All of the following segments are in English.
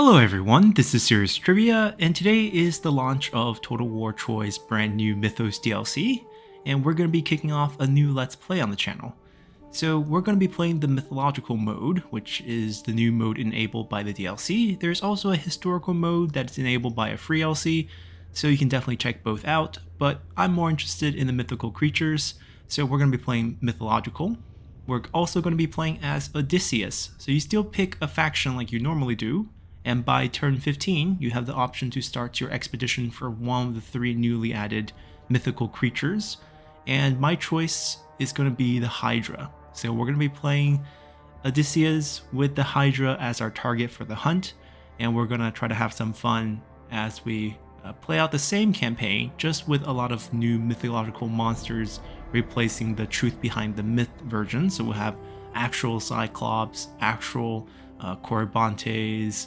Hello everyone, this is Serious Trivia, and today is the launch of Total War Troy's brand new Mythos DLC, and we're going to be kicking off a new Let's Play on the channel. So we're going to be playing the mythological mode, which is the new mode enabled by the DLC. There's also a historical mode that's enabled by a free DLC, so you can definitely check both out, but I'm more interested in the mythical creatures, so we're going to be playing mythological. We're also going to be playing as Odysseus, so you still pick a faction like you normally do, and by turn 15, you have the option to start your expedition for one of the 3 newly added mythical creatures, and my choice is going to be the Hydra. So we're going to be playing Odysseus with the Hydra as our target for the hunt, and we're going to try to have some fun as we play out the same campaign, just with a lot of new mythological monsters replacing the truth behind the myth version. So we'll have actual Cyclops, actual Corybantes,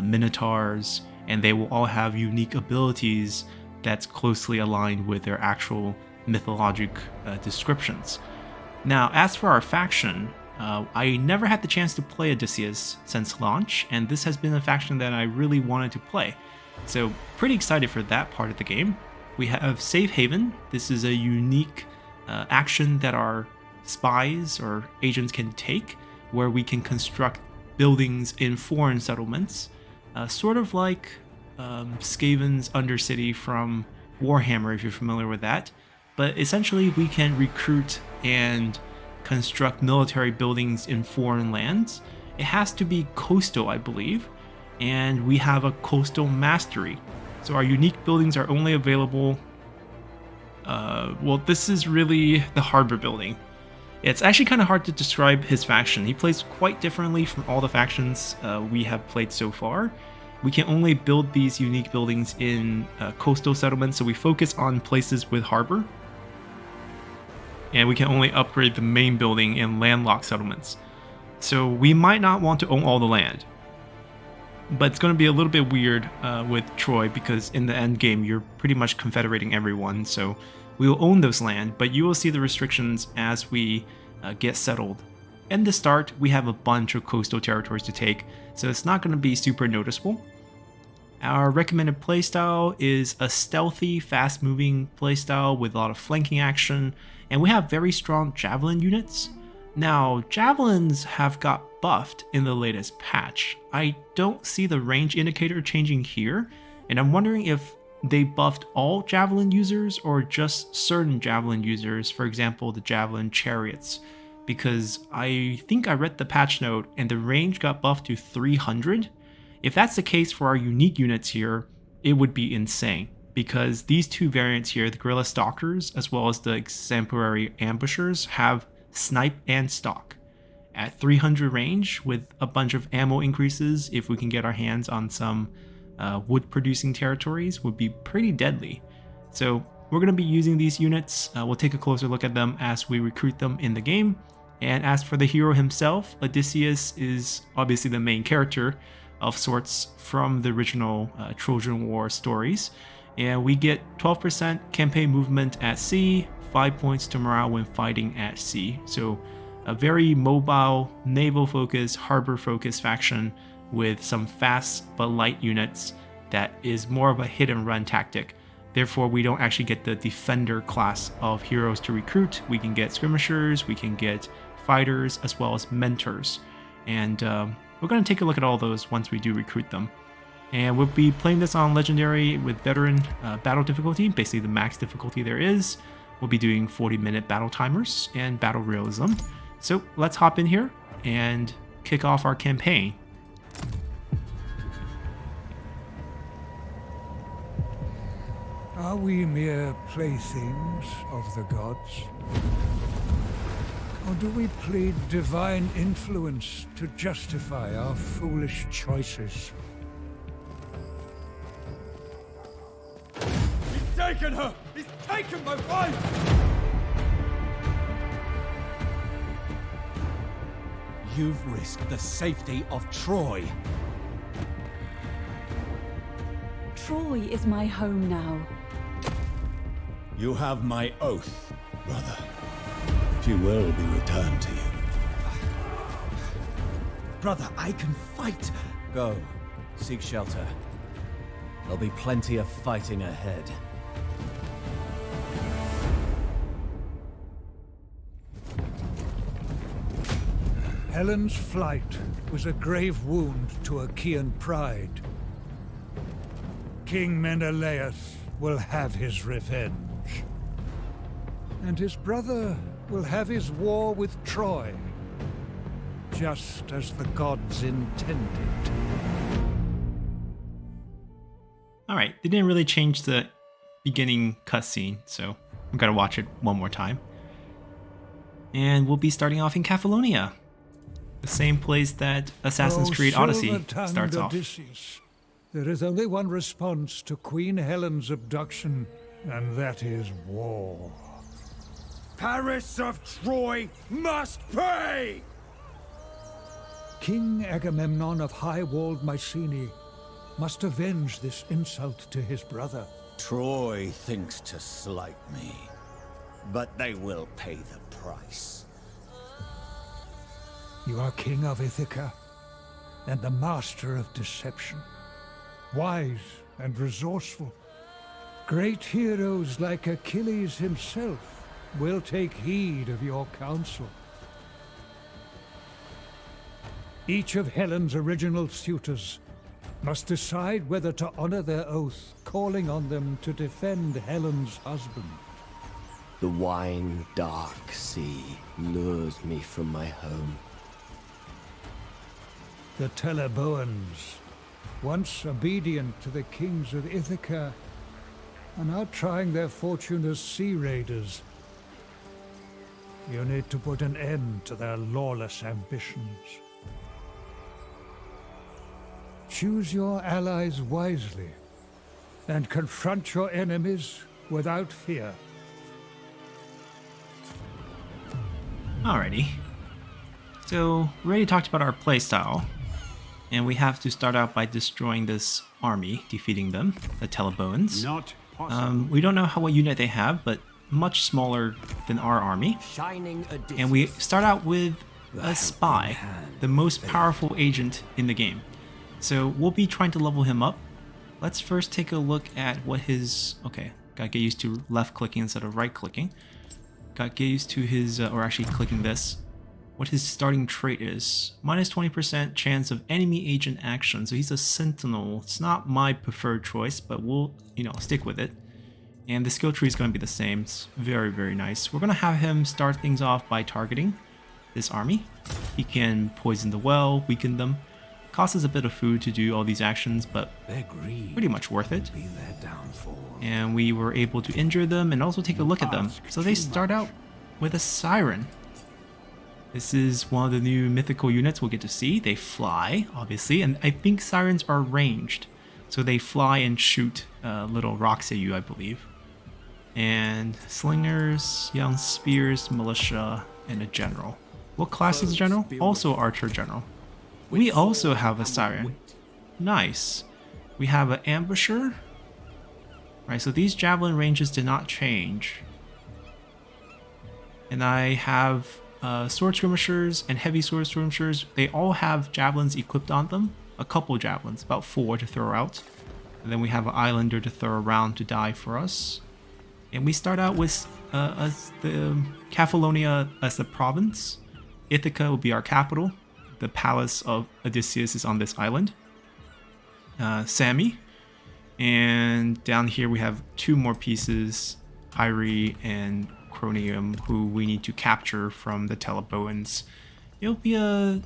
Minotaurs, and they will all have unique abilities that's closely aligned with their actual mythologic descriptions. Now, as for our faction, I never had the chance to play Odysseus since launch, and this has been a faction that I really wanted to play. So, pretty excited for that part of the game. We have Safe Haven. This is a unique action that our spies or agents can take, where we can construct buildings in foreign settlements, sort of like Skaven's Undercity from Warhammer, if you're familiar with that. But essentially, we can recruit and construct military buildings in foreign lands. It has to be coastal, I believe, and we have a coastal mastery. So our unique buildings are only available. Well, this is really the harbor building. It's actually kind of hard to describe his faction. He plays quite differently from all the factions we have played so far. We can only build these unique buildings in coastal settlements, so we focus on places with harbor. And we can only upgrade the main building in landlocked settlements. So we might not want to own all the land. But it's going to be a little bit weird with Troy, because in the end game you're pretty much confederating everyone, so we will own those land, but you will see the restrictions as we get settled. In the start, we have a bunch of coastal territories to take, so it's not going to be super noticeable. Our recommended playstyle is a stealthy, fast-moving playstyle with a lot of flanking action, and we have very strong javelin units. Now, javelins have got buffed in the latest patch. I don't see the range indicator changing here, and I'm wondering if they buffed all javelin users or just certain javelin users, for example the javelin chariots, because I think I read the patch note and the range got buffed to 300. If that's the case for our unique units here, it would be insane, because these 2 variants here, the Guerrilla Stalkers as well as the Exemplary Ambushers, have snipe and stalk at 300 range with a bunch of ammo increases. If we can get our hands on some wood producing territories, would be pretty deadly. So we're going to be using these units. We'll take a closer look at them as we recruit them in the game. And as for the hero himself, Odysseus is obviously the main character of sorts from the original Trojan War stories, and we get 12% campaign movement at sea, 5 points to morale when fighting at sea. So a very mobile, naval-focused, harbor-focused faction with some fast but light units that is more of a hit-and-run tactic. Therefore, we don't actually get the defender class of heroes to recruit. We can get skirmishers, we can get fighters, as well as mentors. And we're going to take a look at all those once we do recruit them. And we'll be playing this on Legendary with Veteran battle difficulty, basically the max difficulty there is. We'll be doing 40-minute battle timers and battle realism. So let's hop in here and kick off our campaign. Are we mere playthings of the gods? Or do we plead divine influence to justify our foolish choices? He's taken her! He's taken my wife! You've risked the safety of Troy. Troy is my home now. You have my oath, brother. She will be returned to you. Brother, I can fight. Go. Seek shelter. There'll be plenty of fighting ahead. Helen's flight was a grave wound to Achaean pride. King Menelaus will have his revenge. And his brother will have his war with Troy, just as the gods intended. Alright, they didn't really change the beginning cutscene, so I've got to watch it one more time. And we'll be starting off in Cephalonia, the same place that Assassin's Creed Odyssey starts off. Odysseus, there is only one response to Queen Helen's abduction, and that is war. Paris of Troy must pay! King Agamemnon of high-walled Mycenae must avenge this insult to his brother. Troy thinks to slight me, but they will pay the price. You are king of Ithaca, and the master of deception. Wise and resourceful. Great heroes like Achilles himself will take heed of your counsel. Each of Helen's original suitors must decide whether to honor their oath, calling on them to defend Helen's husband. The wine dark sea lures me from my home. The Teleboans, once obedient to the kings of Ithaca, are now trying their fortune as sea raiders. You need to put an end to their lawless ambitions. Choose your allies wisely, and confront your enemies without fear. Alrighty. So, we already talked about our playstyle, and we have to start out by destroying this army, defeating them, the Teleboans. Not possible. We don't know what unit they have, but much smaller than our army. Shining Odysseus. And we start out with a spy, the most powerful agent in the game. So we'll be trying to level him up. Let's first take a look at what his... Okay, gotta get used to left clicking instead of right clicking. Gotta get used to his, or actually clicking this, what his starting trait is. Minus 20% chance of enemy agent action. So he's a sentinel. It's not my preferred choice, but we'll, stick with it. And the skill tree is going to be the same. It's very, very nice. We're going to have him start things off by targeting this army. He can poison the well, weaken them. Costs us a bit of food to do all these actions, but pretty much worth it. And we were able to injure them and also take a look at them. So they start out with a siren. This is one of the new mythical units we'll get to see. They fly, obviously, and I think sirens are ranged. So they fly and shoot little rocks at you, I believe. And slingers, young spears, militia, and a general. What class is the general? Also archer general. We also have a siren. Nice. We have an ambusher. Right, so these javelin ranges did not change. And I have sword skirmishers and heavy sword skirmishers. They all have javelins equipped on them. A couple javelins, about 4 to throw out. And then we have an islander to throw around to die for us. And we start out with the Cephalonia as the province. Ithaca will be our capital. The palace of Odysseus is on this island. Sami. And down here we have 2 more pieces, Hyri and Cronium, who we need to capture from the Teleboans. It'll be a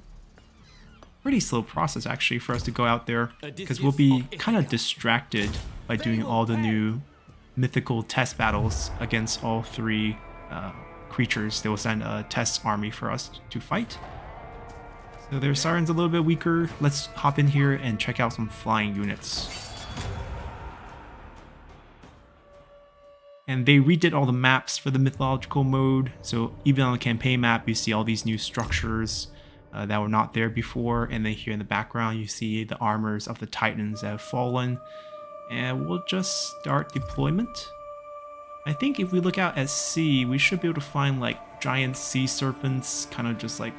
pretty slow process actually for us to go out there, because we'll be kind of distracted by doing all the new mythical test battles against all 3 creatures. They will send a test army for us to fight. So their siren's a little bit weaker. Let's hop in here and check out some flying units. And they redid all the maps for the mythological mode. So even on the campaign map, you see all these new structures that were not there before. And then here in the background, you see the armors of the Titans that have fallen. And we'll just start deployment. I think if we look out at sea, we should be able to find like giant sea serpents kind of just like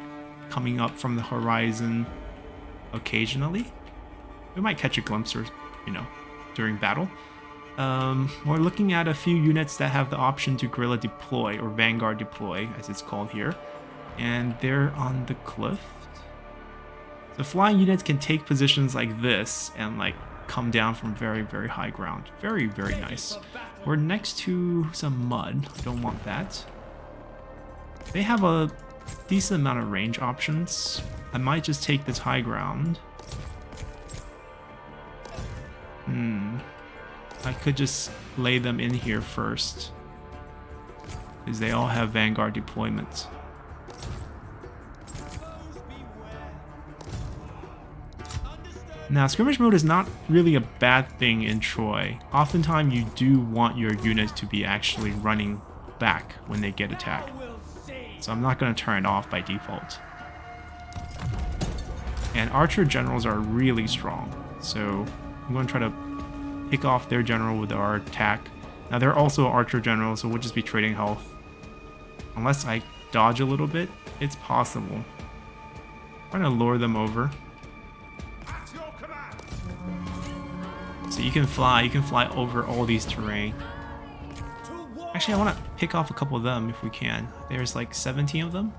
coming up from the horizon occasionally. We might catch a glimpse or, you know, during battle. We're looking at a few units that have the option to guerrilla deploy, or vanguard deploy, as it's called here. And they're on the cliff. So flying units can take positions like this and like come down from very, very high ground. Very, very nice. We're next to some mud. Don't want that. They have a decent amount of range options. I might just take this high ground. I could just lay them in here first, because they all have vanguard deployments. Now, skirmish mode is not really a bad thing in Troy. Oftentimes, you do want your units to be actually running back when they get attacked. So I'm not going to turn it off by default. And archer generals are really strong, so I'm going to try to pick off their general with our attack. Now they're also archer generals, so we'll just be trading health. Unless I dodge a little bit, it's possible. I'm trying to lure them over. So you can fly over all these terrain. Actually, I want to pick off a couple of them if we can. There's like 17 of them.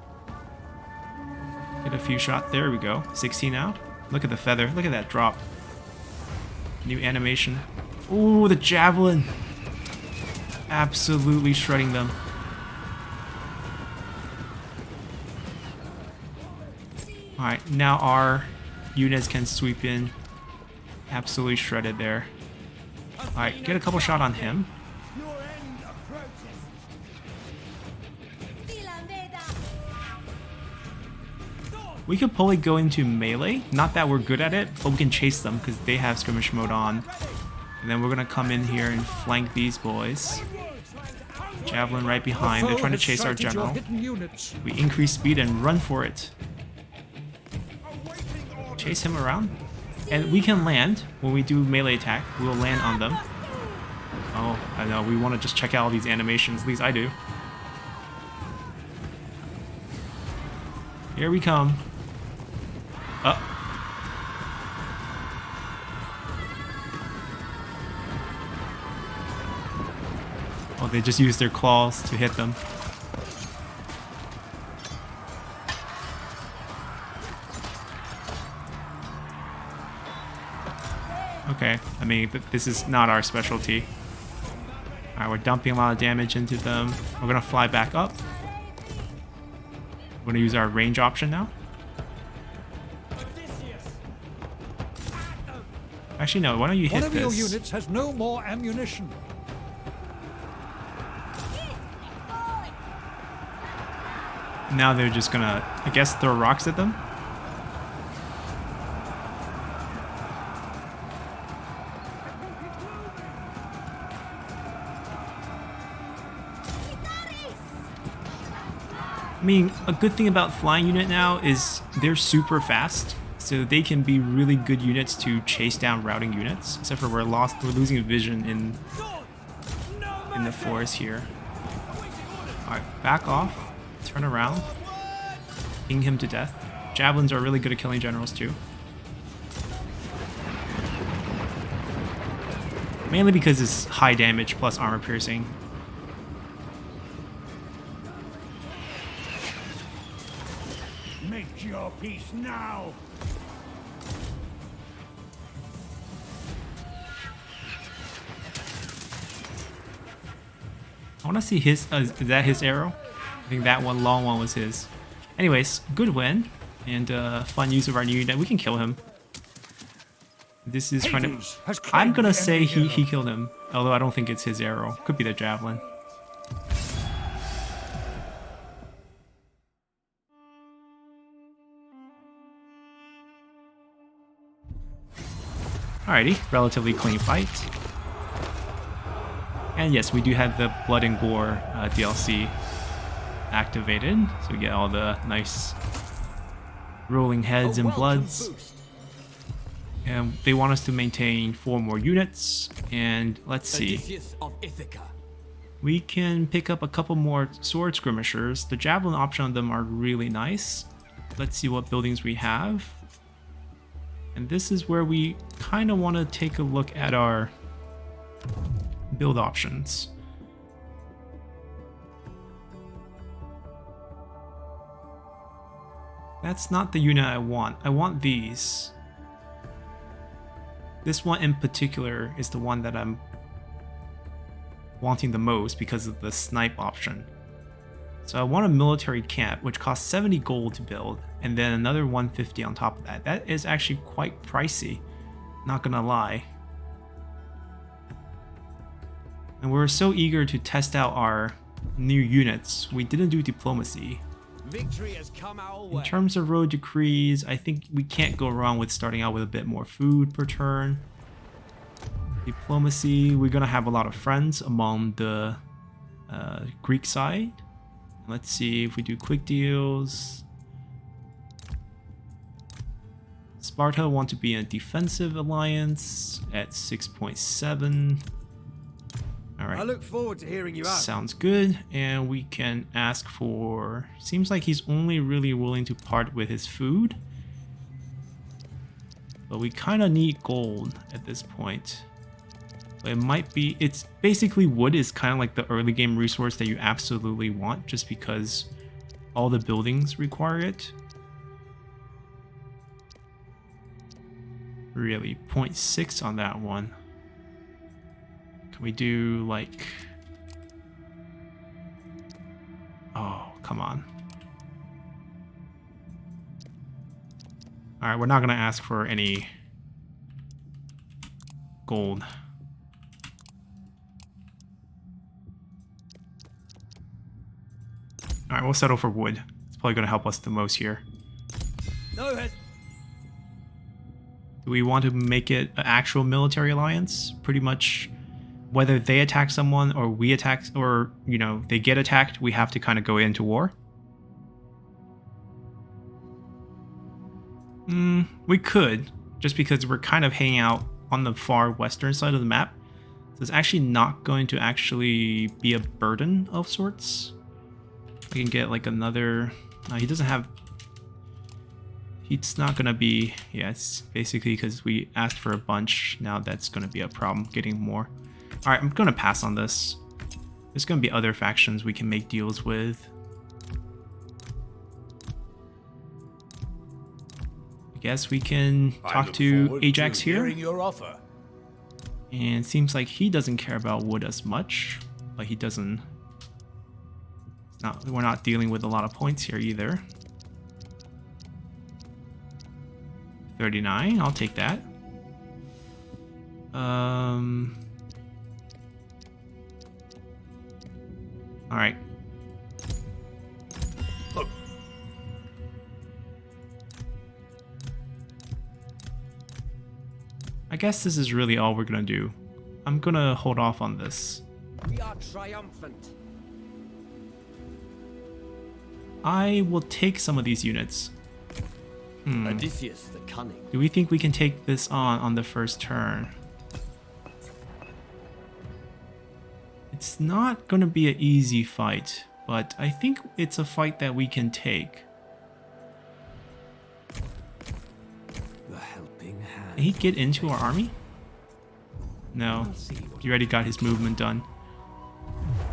Get a few shots. There we go. 16 now. Look at the feather. Look at that drop. New animation. Ooh, the javelin. Absolutely shredding them. Alright, now our units can sweep in. Absolutely shredded there. Alright, get a couple shot on him. We could probably go into melee. Not that we're good at it, but we can chase them because they have skirmish mode on. And then we're going to come in here and flank these boys. Javelin right behind. They're trying to chase our general. We increase speed and run for it. Chase him around. And we can land when we do melee attack. We'll land on them. Oh, I know. We want to just check out all these animations. At least I do. Here we come. Oh. Oh, they just used their claws to hit them. Okay, I mean, this is not our specialty. Alright, we're dumping a lot of damage into them. We're gonna fly back up. We're gonna use our range option now. Actually, no, why don't you hit this? One of your units has no more ammunition. Now they're just gonna, I guess, throw rocks at them. I mean, a good thing about flying unit now is they're super fast, so they can be really good units to chase down routing units. Except for we're losing vision in the forest here. All right, back off, turn around, ping him to death. Javelins are really good at killing generals too. Mainly because it's high damage plus armor piercing. Make your peace now. I want to see his, is that his arrow? I think that one, long one, was his. Anyways, good win, and fun use of our new unit. We can kill him. This is trying to... I'm gonna say he killed him, although I don't think it's his arrow. Could be the javelin. Alrighty, relatively clean fight. And yes, we do have the Blood and Gore DLC activated, so we get all the nice rolling heads and bloods. And they want us to maintain 4 more units, and let's see. Odysseus of Ithaca. We can pick up a couple more sword skirmishers. The javelin option on them are really nice. Let's see what buildings we have. And this is where we kind of want to take a look at our build options. That's not the unit I want. I want these. This one in particular is the one that I'm wanting the most because of the snipe option. So I want a military camp, which costs 70 gold to build, and then another 150 on top of that. That is actually quite pricey, not gonna lie. And we're so eager to test out our new units, we didn't do diplomacy. Victory has come our way. In terms of road decrees, I think we can't go wrong with starting out with a bit more food per turn. Diplomacy, we're gonna have a lot of friends among the Greek side. Let's see if we do quick deals. Sparta want to be in a defensive alliance at 6.7. Alright. I look forward to hearing you out. Sounds good. And we can ask for... Seems like he's only really willing to part with his food. But we kind of need gold at this point. But it might be... It's basically wood is kind of like the early game resource that you absolutely want just because all the buildings require it. Really, 0.6 on that one. Can we do like... Oh, come on. Alright, we're not going to ask for any gold. Alright, we'll settle for wood. It's probably going to help us the most here. No head. Do we want to make it an actual military alliance? Pretty much whether they attack someone or we attack, or, you know, they get attacked, we have to kind of go into war. We could, just because we're kind of hanging out on the far western side of the map. So it's actually not going to actually be a burden of sorts. I can get like another... he doesn't have... It's not going to be... Yeah, it's basically because we asked for a bunch. Now that's going to be a problem getting more. Alright, I'm going to pass on this. There's going to be other factions we can make deals with. I guess we can talk to Ajax here. Your offer. And it seems like he doesn't care about wood as much. But he doesn't... we're not dealing with a lot of points here either. 39, I'll take that. Alright. I guess this is really all we're gonna do. I'm gonna hold off on this. We are triumphant. I will take some of these units. Odysseus the cunning. Do we think we can take this on the first turn? It's not going to be an easy fight, but I think it's a fight that we can take. The helping hand. Can he get into our army? No. He already got his movement done.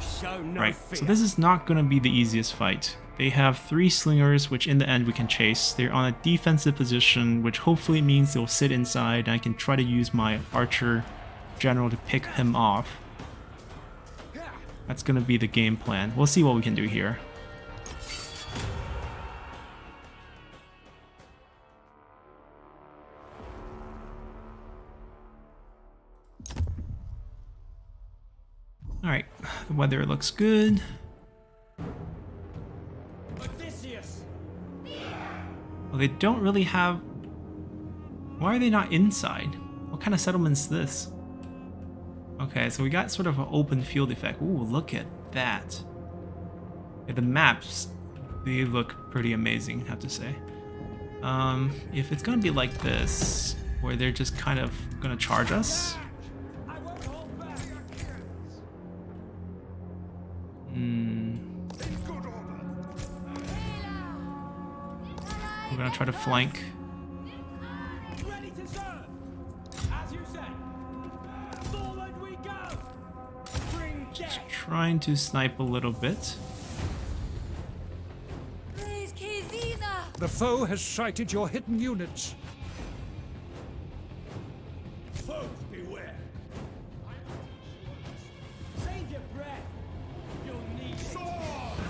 Show no Right, fear. so this is not going to be the easiest fight. They have 3 slingers, which in the end we can chase. They're on a defensive position, which hopefully means they'll sit inside and I can try to use my archer general to pick him off. That's going to be the game plan. We'll see what we can do here. Alright, the weather looks good. Odysseus. Well, they don't really have... Why are they not inside? What kind of settlement's this? Okay, so we got sort of an open field effect. Ooh, look at that. Yeah, the maps, they look pretty amazing, I have to say. If it's gonna be like this, where they're just kind of gonna charge us. We're gonna try to flank. Forward we go! Bring Just death! trying to snipe a little bit. The foe has sighted your hidden units. Foes beware! Save your breath! You'll need swords!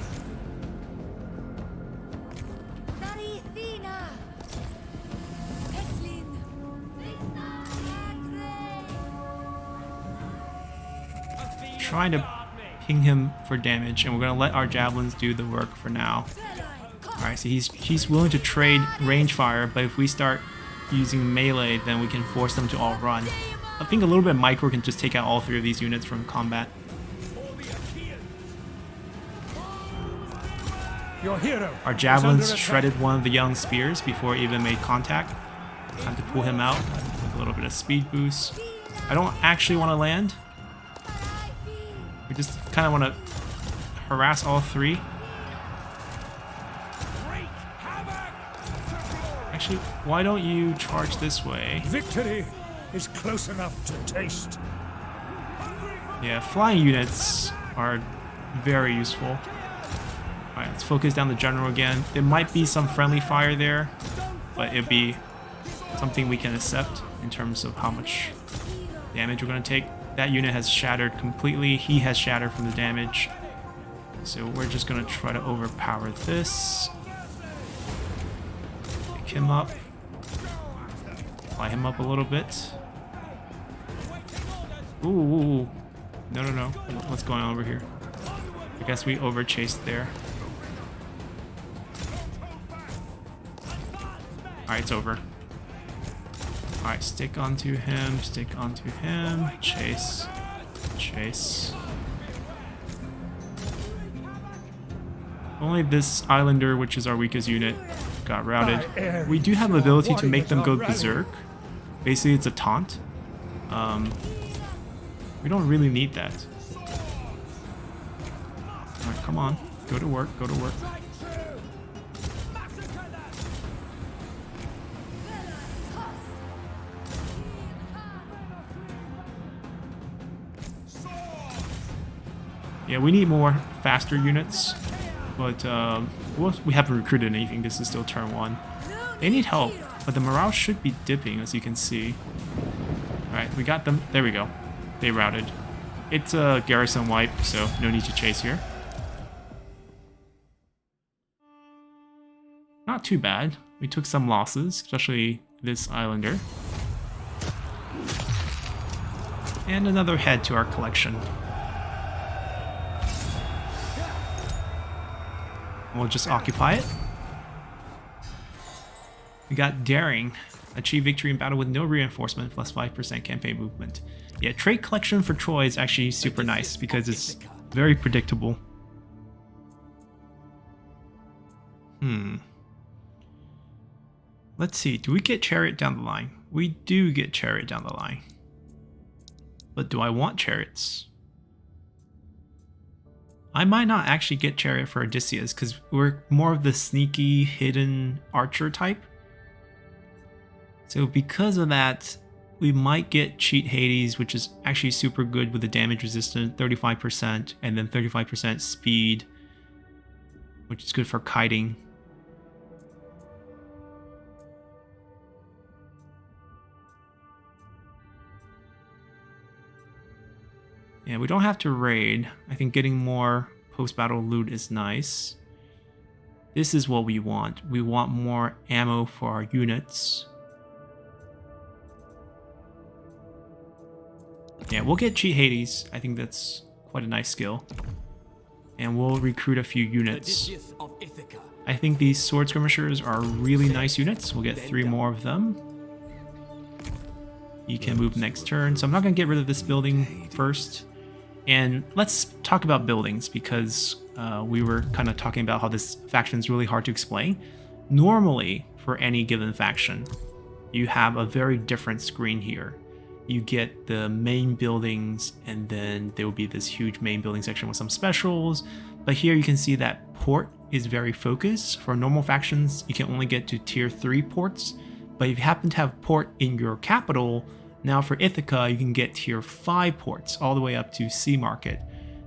Trying to ping him for damage, and we're gonna let our javelins do the work for now. Alright, so he's willing to trade range fire, but if we start using melee, then we can force them to all run. I think a little bit of micro can just take out all three of these units from combat. Your hero. Our is javelins under attack. shredded one of the young spears before it even made contact. Time to pull him out with a little bit of speed boost. I don't actually want to land. We just kind of want to harass all three. Actually, why don't you charge this way? Victory is close enough to taste. Yeah, flying units are very useful. Alright, let's focus down the general again. There might be some friendly fire there, but it'll be something we can accept in terms of how much damage we're going to take. That unit has shattered completely. He has shattered from the damage. So we're just going to try to overpower this. Pick him up. Fly him up a little bit. Ooh. No. What's going on over here? I guess we overchased there. Alright, it's over. Alright, stick onto him, chase. Only this Islander, which is our weakest unit, got routed. We do have the ability to make them go berserk. Basically, it's a taunt. We don't really need that. Alright, come on. Go to work. Yeah, we need more faster units, but we haven't recruited anything. This is still turn 1. They need help, but the morale should be dipping, as you can see. Alright, we got them. There we go. They routed. It's a garrison wipe, so no need to chase here. Not too bad. We took some losses, especially this Islander. And another head to our collection. We'll just occupy it. We got Daring. Achieve victory in battle with no reinforcement, plus 5% campaign movement. Yeah, trait collection for Troy is actually super nice because it's very predictable. Let's see, do we get Chariot down the line? We do get Chariot down the line. But do I want Chariots? I might not actually get Chariot for Odysseus because we're more of the sneaky, hidden archer type. So because of that, we might get Cheat Hades, which is actually super good with the damage resistant, 35%, and then 35% speed, which is good for kiting. Yeah, we don't have to raid. I think getting more post-battle loot is nice. This is what we want. We want more ammo for our units. Yeah, we'll get Cheat Hades. I think that's quite a nice skill. And we'll recruit a few units. I think these sword skirmishers are really nice units. We'll get 3 more of them. You can move next turn. So I'm not going to get rid of this building first. And let's talk about buildings because we were kind of talking about how this faction is really hard to explain. Normally, for any given faction, you have a very different screen here. You get the main buildings, and then there will be this huge main building section with some specials. But here you can see that port is very focused. For normal factions, you can only get to tier 3 ports. But if you happen to have port in your capital, Now for Ithaca, you can get tier 5 ports all the way up to Sea Market.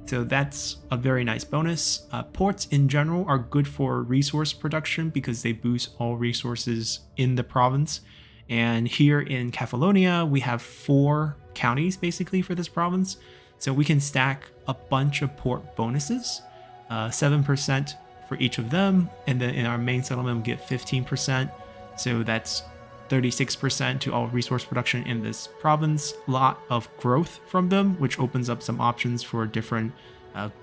So that's a very nice bonus. Ports in general are good for resource production because they boost all resources in the province. And here in Catalonia, we have 4 counties basically for this province. So we can stack a bunch of port bonuses, 7% for each of them. And then in our main settlement, we get 15%. So that's 36% to all resource production in this province. A lot of growth from them, which opens up some options for different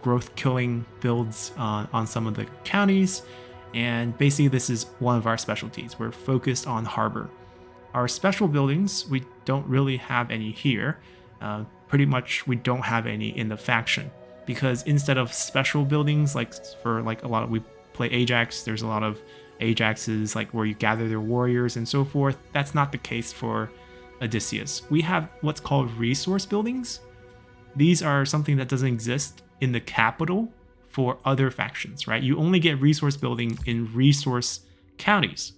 growth killing builds on some of the counties. And basically this is one of our specialties. We're focused on harbor. Our special buildings, we don't really have any here. Pretty much we don't have any in the faction, because instead of special buildings, like for like a lot of, we play Ajax, there's a lot of Ajaxes like where you gather their warriors and so forth. That's not the case for Odysseus. We have what's called resource buildings. These are something that doesn't exist in the capital for other factions, right? You only get resource building in resource counties.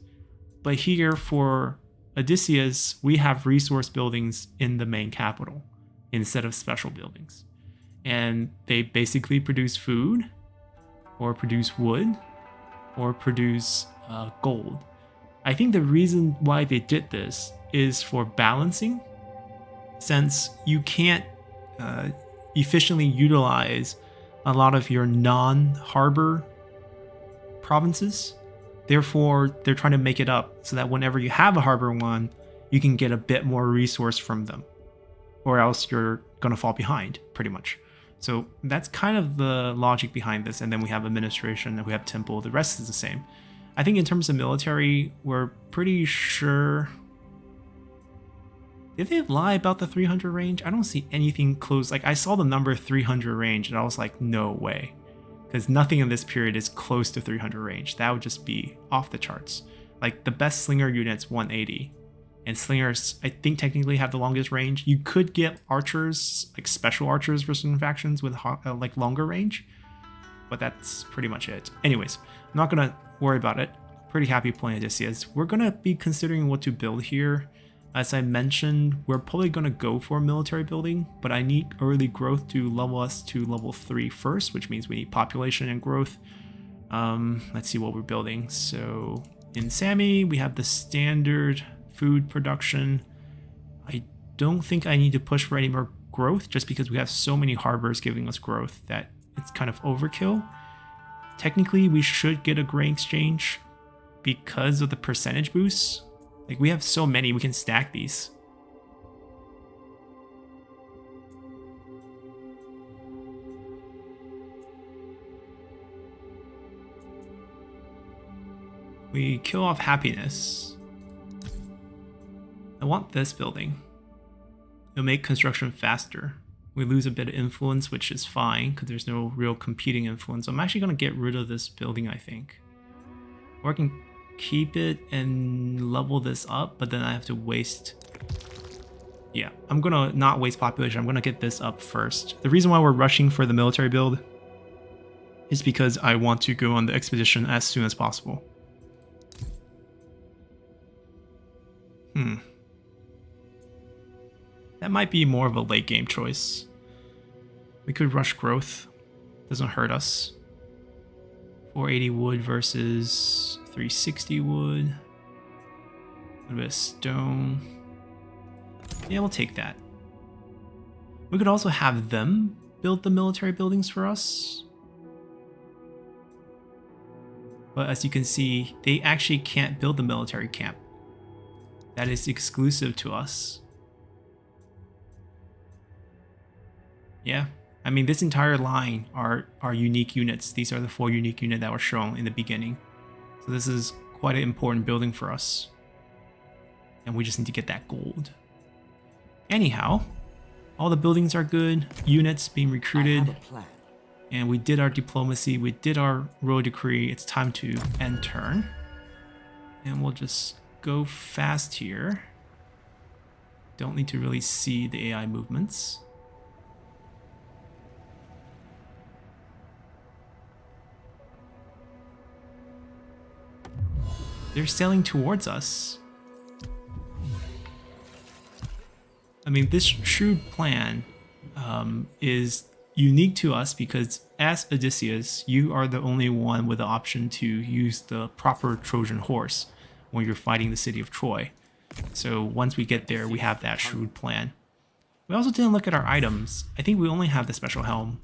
But here for Odysseus, we have resource buildings in the main capital instead of special buildings. And they basically produce food, or produce wood, or produce gold. I think the reason why they did this is for balancing, since you can't efficiently utilize a lot of your non-harbor provinces. Therefore, they're trying to make it up so that whenever you have a harbor one, you can get a bit more resource from them, or else you're gonna fall behind, pretty much. So that's kind of the logic behind this. And then we have administration, and we have temple. The rest is the same. I think in terms of military, we're pretty sure. Did they lie about the 300 range? I don't see anything close. Like, I saw the number 300 range and I was like, no way. Because nothing in this period is close to 300 range. That would just be off the charts. Like, the best slinger unit's 180. And slingers, I think, technically have the longest range. You could get archers, like special archers for certain factions with like longer range. But that's pretty much it. Anyways, I'm not going to worry about it. Pretty happy playing Odysseus. We're going to be considering what to build here. As I mentioned, we're probably going to go for a military building, but I need early growth to level us to level 3 first, which means we need population and growth. Let's see what we're building. So in Sami, we have the standard food production. I don't think I need to push for any more growth, just because we have so many harbors giving us growth that it's kind of overkill. Technically, we should get a grain exchange because of the percentage boosts. Like, we have so many, we can stack these. We kill off happiness. I want this building. It'll make construction faster. We lose a bit of influence, which is fine because there's no real competing influence. I'm actually going to get rid of this building, I think. Or I can keep it and level this up, but then I have to waste. Yeah, I'm going to not waste population. I'm going to get this up first. The reason why we're rushing for the military build is because I want to go on the expedition as soon as possible. That might be more of a late game choice. We could rush growth. Doesn't hurt us. 480 wood versus 360 wood. A little bit of stone. Yeah, we'll take that. We could also have them build the military buildings for us. But as you can see, they actually can't build the military camp. That is exclusive to us. Yeah, I mean, this entire line are unique units. These are the 4 unique units that were shown in the beginning. So this is quite an important building for us. And we just need to get that gold. Anyhow, all the buildings are good. Units being recruited. And we did our diplomacy. We did our royal decree. It's time to end turn. And we'll just go fast here. Don't need to really see the AI movements. They're sailing towards us. I mean, this shrewd plan is unique to us because as Odysseus, you are the only one with the option to use the proper Trojan horse when you're fighting the city of Troy. So once we get there, we have that shrewd plan. We also didn't look at our items. I think we only have the special helm.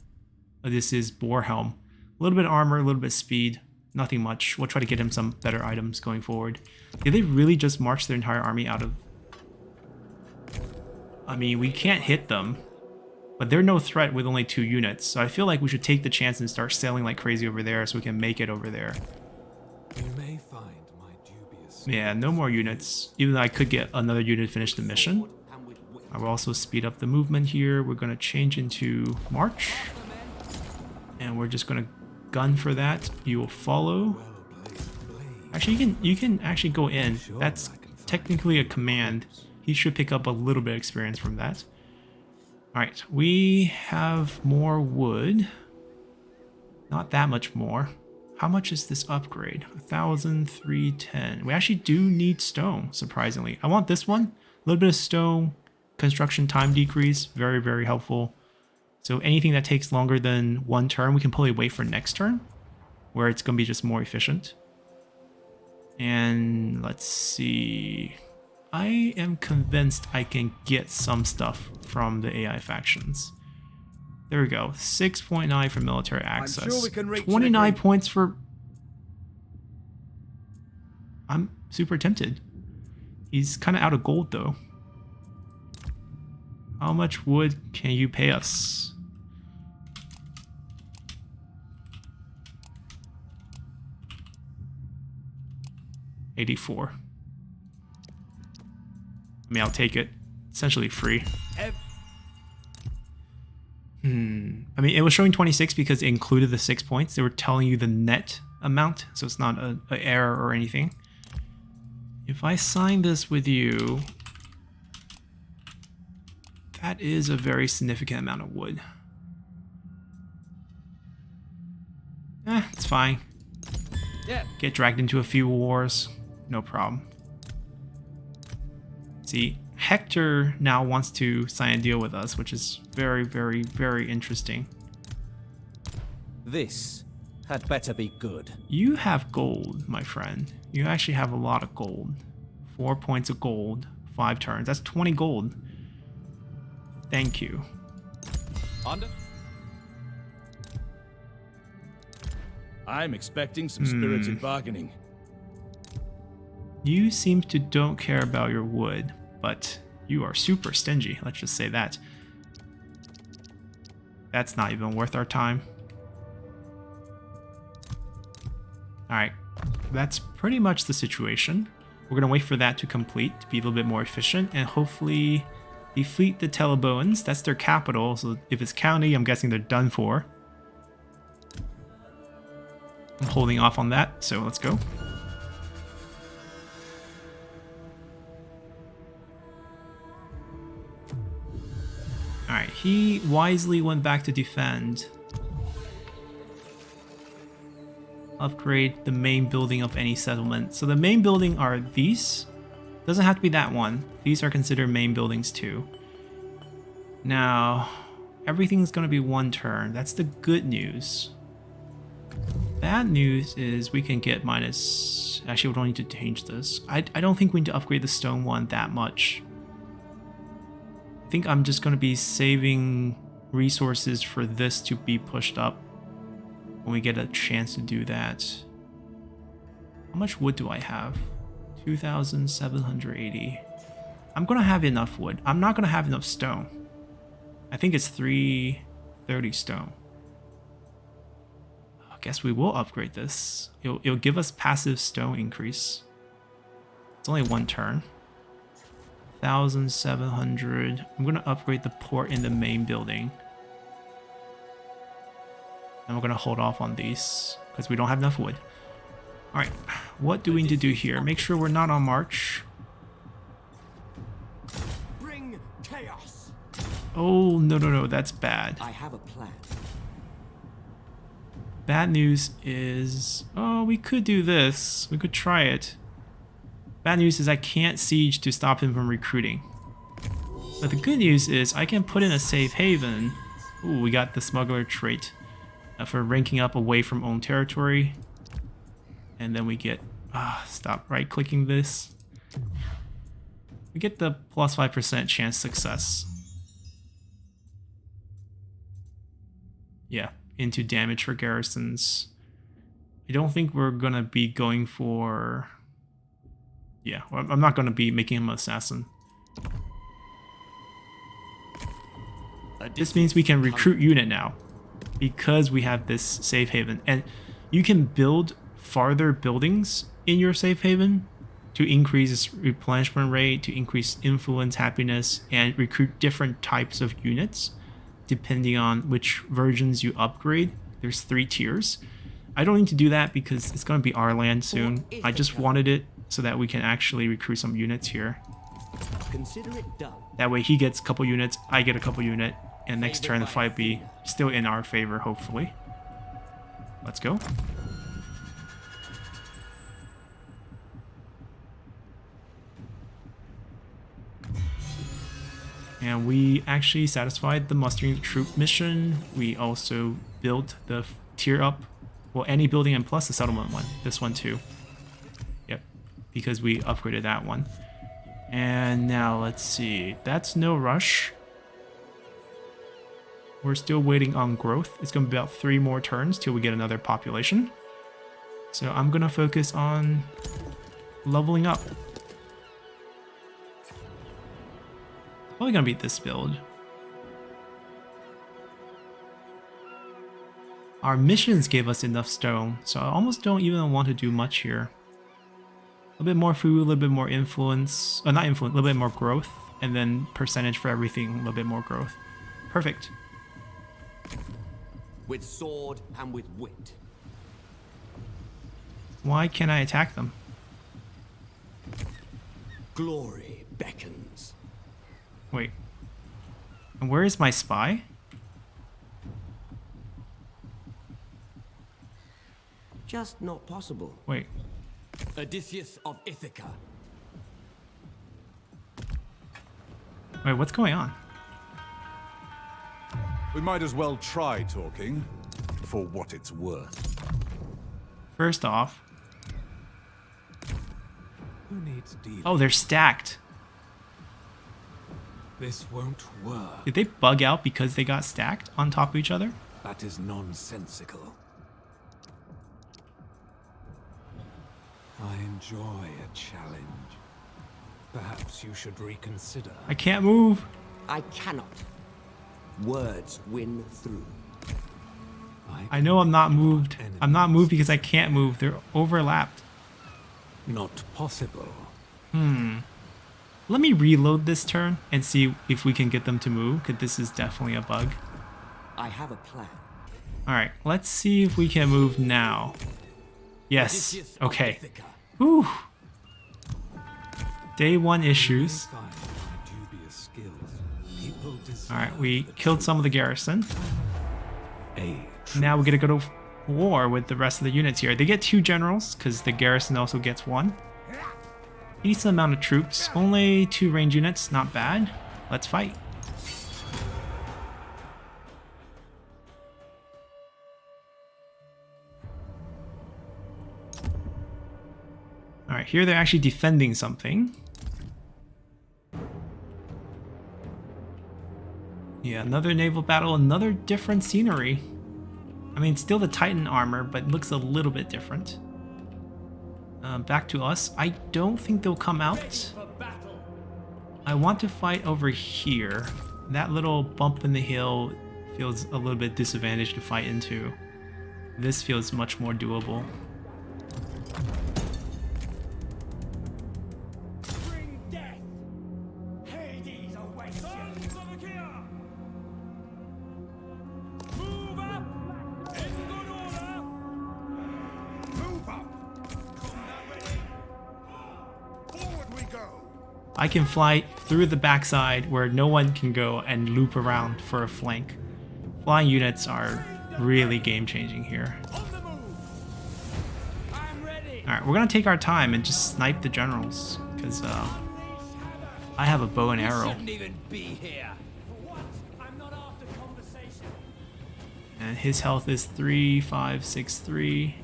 This is boar helm. A little bit of armor, a little bit of speed. Nothing much. We'll try to get him some better items going forward. Did they really just march their entire army out of... I mean, we can't hit them. But they're no threat with only 2 units. So I feel like we should take the chance and start sailing like crazy over there so we can make it over there. You may find my dubious. Yeah, no more units. Even though I could get another unit to finish the mission. I will also speed up the movement here. We're going to change into March. And we're just going to gun for that. You will follow. Actually, you can actually go in. That's technically a command. He should pick up a little bit of experience from that. Alright, we have more wood. Not that much more. How much is this upgrade? 1,310. We actually do need stone, surprisingly. I want this one. A little bit of stone. Construction time decrease. Very, very helpful. So anything that takes longer than 1 turn, we can probably wait for next turn, where it's going to be just more efficient. And let's see. I am convinced I can get some stuff from the AI factions. There we go. 6.9 for military access. I'm sure we can reach 29 points for... I'm super tempted. He's kind of out of gold though. How much wood can you pay us? $84. I mean, I'll take it. Essentially free. I mean, it was showing 26 because it included the 6 points. They were telling you the net amount, so it's not an error or anything. If I sign this with you, that is a very significant amount of wood. It's fine. Yeah. Get dragged into a few wars. No problem. See, Hector now wants to sign a deal with us, which is very, very, very interesting. This had better be good. You have gold, my friend. You actually have a lot of gold. 4 points of gold, 5 turns. That's 20 gold. Thank you. Under. I'm expecting some spirited bargaining. You seem to don't care about your wood, but you are super stingy. Let's just say that. That's not even worth our time. Alright, that's pretty much the situation. We're going to wait for that to complete to be a little bit more efficient and hopefully defeat the Teleboans. That's their capital, so if it's county, I'm guessing they're done for. I'm holding off on that, so let's go. Alright, he wisely went back to defend. Upgrade the main building of any settlement. So the main building are these. Doesn't have to be that one. These are considered main buildings too. Now, everything's going to be 1 turn. That's the good news. Bad news is we can get minus... Actually, we don't need to change this. I don't think we need to upgrade the stone one that much. I think I'm just going to be saving resources for this to be pushed up when we get a chance to do that. How much wood do I have? 2,780. I'm going to have enough wood. I'm not going to have enough stone. I think it's 330 stone. I guess we will upgrade this. It'll give us passive stone increase. It's only 1 turn. 1,700. I'm going to upgrade the port in the main building. And we're going to hold off on these because we don't have enough wood. Alright, what do we need to do here? Make sure we're not on march. Bring chaos. Oh, no, that's bad. I have a plan. Bad news is... Oh, we could do this. We could try it. Bad news is I can't siege to stop him from recruiting. But the good news is I can put in a safe haven. Ooh, we got the smuggler trait for ranking up away from own territory. And then we get, stop right clicking this. We get the plus 5% chance success. Yeah, into damage for garrisons. I don't think we're gonna be going for... Yeah, I'm not gonna be making him an assassin. This means we can recruit unit now because we have this safe haven, and you can build farther buildings in your safe haven to increase its replenishment rate, to increase influence, happiness, and recruit different types of units depending on which versions you upgrade. There's 3 tiers. I don't need to do that because it's going to be our land soon. I just wanted it so that we can actually recruit some units here. Consider it done. That way he gets a couple units, I get a couple units, and next turn the fight be still in our favor, hopefully. Let's go. And we actually satisfied the mustering troop mission. We also built the tier up. Well, any building and plus the settlement one. This one too. Yep, because we upgraded that one. And now let's see. That's no rush. We're still waiting on growth. It's going to be about 3 more turns till we get another population. So I'm going to focus on leveling up. Probably going to be this build. Our missions gave us enough stone, so I almost don't even want to do much here. A little bit more food, a little bit more influence. Not influence, a little bit more growth. And then percentage for everything, a little bit more growth. Perfect. With sword and with wit. Why can't I attack them? Glory beckons. Wait. And where is my spy? Just not possible. Wait. Odysseus of Ithaca. Wait, what's going on? We might as well try talking, for what it's worth. First off... Who needs dealing? Oh, they're stacked. This won't work. Did they bug out because they got stacked on top of each other? That is nonsensical. I enjoy a challenge. Perhaps you should reconsider. I can't move. I cannot. Words win through. I know I'm not moved. I'm not moved because I can't move. They're overlapped. Not possible. Let me reload this turn and see if we can get them to move, because this is definitely a bug. I have a plan. Alright, let's see if we can move now. Yes. Okay. Whew. Day 1 issues. Alright, we killed some of the garrison. Now we're gonna go to war with the rest of the units here. They get 2 generals, because the garrison also gets 1. Decent amount of troops. Only 2 range units, not bad. Let's fight. Alright, here they're actually defending something. Yeah, another naval battle, another different scenery. I mean, still the Titan armor, but looks a little bit different. Back to us. I don't think they'll come out. I want to fight over here. That little bump in the hill feels a little bit disadvantaged to fight into. This feels much more doable. Bring death. Hades awaits you. Move up. In good order. Move up. Forward we go. I can fly through the backside where no one can go and loop around for a flank. Flying units are really game-changing here. On the move. I'm ready. Alright, we're gonna take our time and just snipe the generals, because I have a bow and arrow. Shouldn't even be here. For what? I'm not after conversation. And his health is 3,563.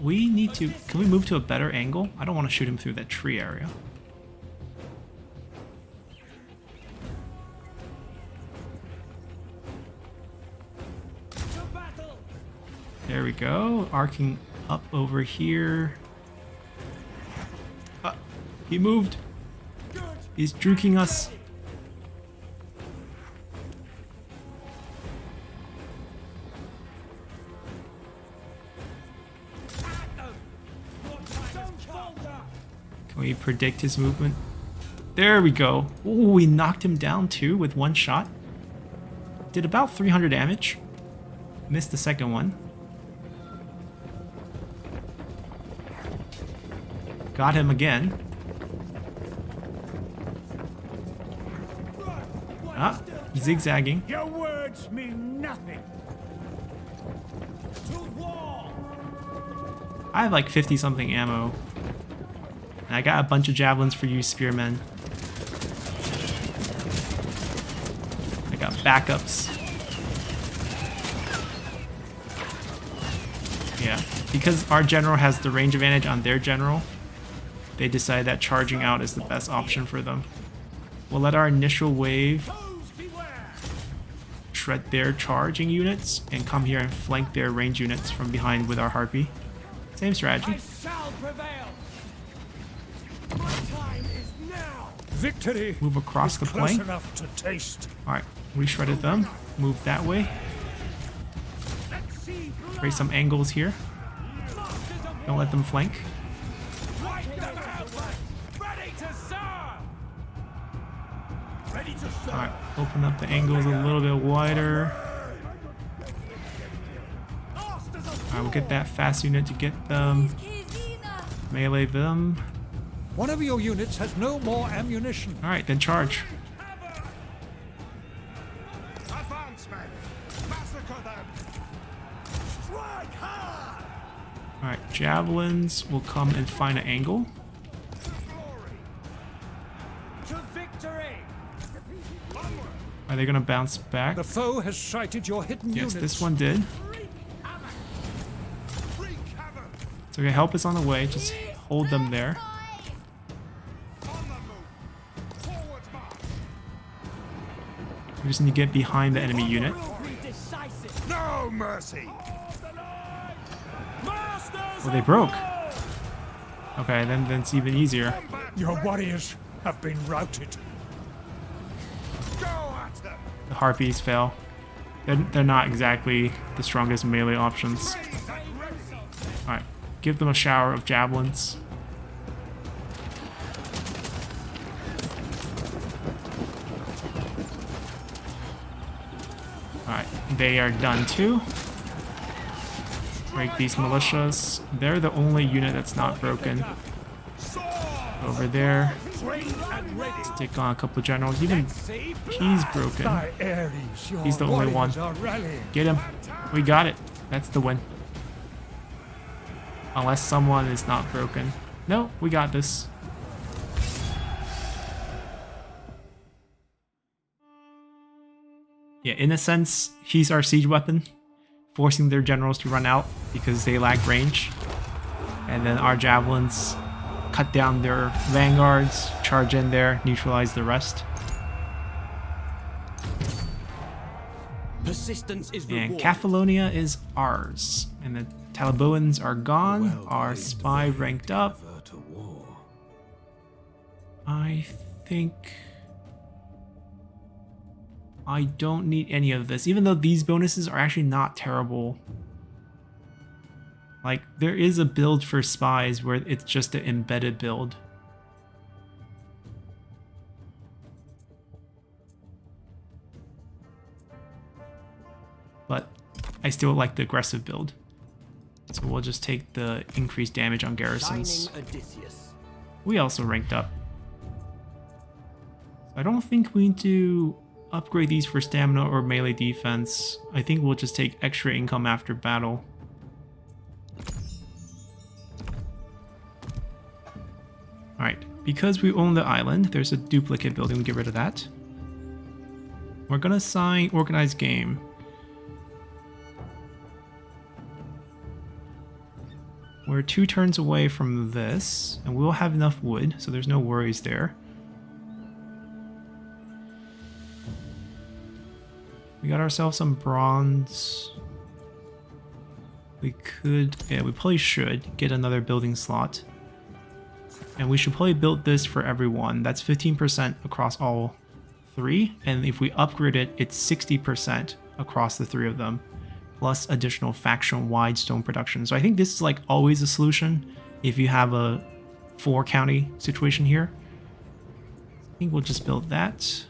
We need to... Can we move to a better angle? I don't want to shoot him through that tree area. To battle. There we go. Arcing up over here. He moved. He's juking us. Can we predict his movement? There we go. Ooh, we knocked him down too with one shot. Did about 300 damage. Missed the second one. Got him again. Ah, zigzagging. Your words mean nothing. To war. I have like 50 something ammo. And I got a bunch of javelins for you, spearmen. I got backups. Yeah, because our general has the range advantage on their general, they decided that charging out is the best option for them. We'll let our initial wave shred their charging units and come here and flank their range units from behind with our harpy. Same strategy. I shall prevail. My time is now. Victory Move across the close plane. enough to taste. Alright, we shredded them. Move that way. Let's see. Create some angles here. Don't let them flank. Wipe them out. Ready to serve. Ready to serve. Alright, open up the angles a little bit wider. Alright, we'll get that fast unit to get them. Melee them. One of your units has no more ammunition. Alright, then charge. Advance, men! Massacre them! Strike hard! Alright, javelins will come and find an angle. To victory. Are they gonna bounce back? The foe has sighted your hidden Yes, units. this one did. Wreak havoc! It's okay, help is on the way. Just hold them there. On the move! Forward march! We just need to get behind the enemy unit. Will be decisive. No mercy! Masters. Well, they broke. Okay, then it's even easier. Your warriors have been routed. Go at them! The harpies fail. They're not exactly the strongest melee options. Alright, give them a shower of javelins. Alright, they are done too. Break these militias. They're the only unit that's not broken. Over there. Stick on a couple of generals. Even he's broken. By Ares, your He's the only one. warriors are rallying. Get him. We got it. That's the win. Unless someone is not broken. No, we got this. Yeah, in a sense, he's our siege weapon, forcing their generals to run out because they lack range. And then our javelins cut down their vanguards, charge in there, neutralize the rest. Persistence is And rewarded. Catalonia is ours. And the Talaboans are gone. Our spy ranked up. I think I don't need any of this, even though these bonuses are actually not terrible. Like, there is a build for spies where it's just an embedded build. But I still like the aggressive build. So we'll just take the increased damage on garrisons. Shining Odysseus. We also ranked up. I don't think we need to upgrade these for stamina or melee defense. I think we'll just take extra income after battle. Alright, because we own the island, there's a duplicate building. We get rid of that. We're gonna assign organized game. We're 2 turns away from this, and we'll have enough wood, so there's no worries there. We got ourselves some bronze. We could, yeah, we probably should get another building slot. And we should probably build this for everyone. That's 15% across all 3. And if we upgrade it, it's 60% across the 3 of them. Plus additional faction-wide stone production. So I think this is like always a solution if you have a 4 county situation here. I think we'll just build that.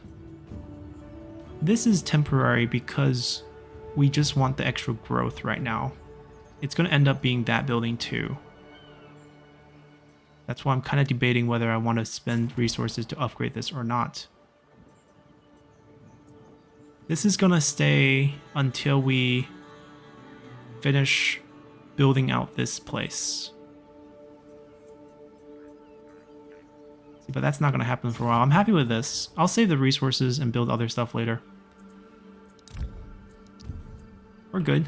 This is temporary because we just want the extra growth right now. It's going to end up being that building too. That's why I'm kind of debating whether I want to spend resources to upgrade this or not. This is going to stay until we finish building out this place. See, but that's not going to happen for a while. I'm happy with this. I'll save the resources and build other stuff later. We're good.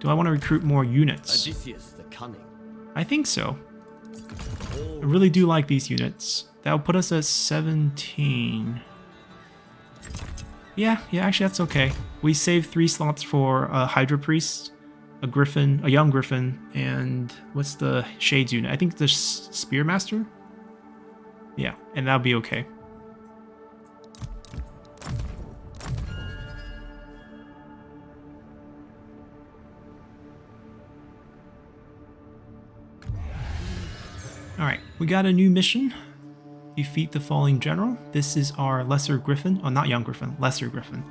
Do I want to recruit more units? Odysseus the Cunning. I think so. I really do like these units. That'll put us at 17. Yeah, actually that's okay. We saved 3 slots for a Hydra Priest, a Griffin, a young Griffin, and what's the Shades unit? I think the Spearmaster? Yeah, and that'll be okay. Alright, we got a new mission. Defeat the falling general. This is our lesser griffin. Oh, not young griffin, lesser griffin.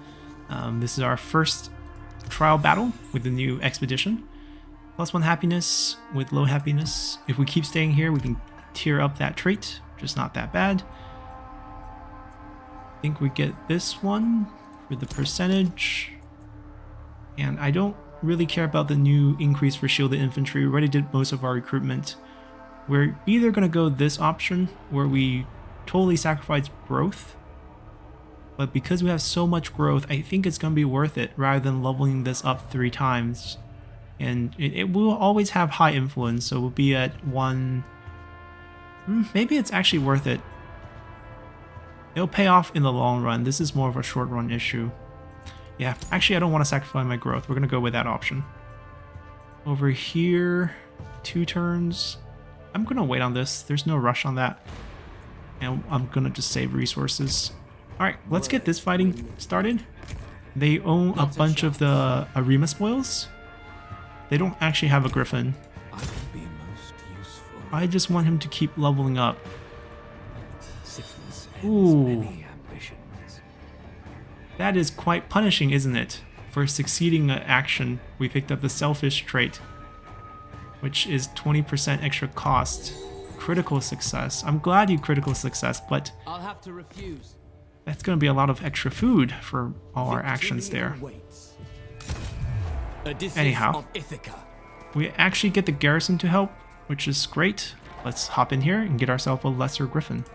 This is our first trial battle with the new expedition. +1 happiness with low happiness. If we keep staying here, we can tier up that trait, which is not that bad. I think we get this one for the percentage. And I don't really care about the new increase for shielded infantry. We already did most of our recruitment. We're either going to go this option where we totally sacrifice growth, but because we have so much growth, I think it's going to be worth it rather than leveling this up 3 times. And it will always have high influence, so we'll be at 1. Maybe it's actually worth it. It'll pay off in the long run. This is more of a short run issue. Yeah, actually I don't want to sacrifice my growth. We're going to go with that option. Over here, 2 turns. I'm going to wait on this. There's no rush on that. And I'm going to just save resources. Alright, let's get this fighting started. They own a bunch of the Arima spoils. They don't actually have a griffin. I could be most useful. I just want him to keep leveling up. Sickness Ooh. many ambitions. That is quite punishing, isn't it? For succeeding an action, we picked up the selfish trait, which is 20% extra cost. Critical success. I'm glad you critical success, but I'll have to refuse. that's going to be a lot of extra food for all our actions there. Odysseus Anyhow. of Ithaca. We actually get the garrison to help, which is great. Let's hop in here and get ourselves a lesser griffin.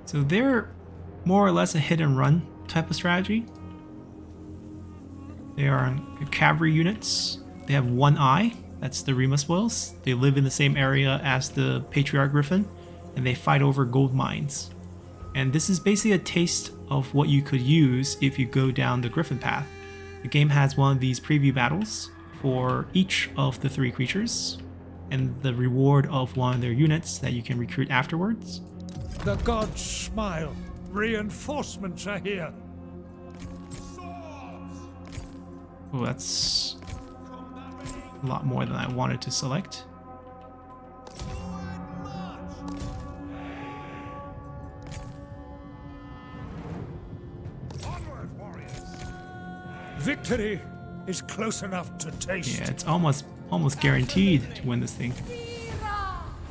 So they're more or less a hit and run type of strategy. They are cavalry units. They have 1 eye. That's the Rima spoils. They live in the same area as the Patriarch Griffin, and they fight over gold mines. And this is basically a taste of what you could use if you go down the Griffin path. The game has one of these preview battles for each of the 3 creatures, and the reward of one of their units that you can recruit afterwards. The gods smile. Reinforcements are here. Oh, that's a lot more than I wanted to select. Victory is close enough to taste. Yeah, it's almost guaranteed to win this thing.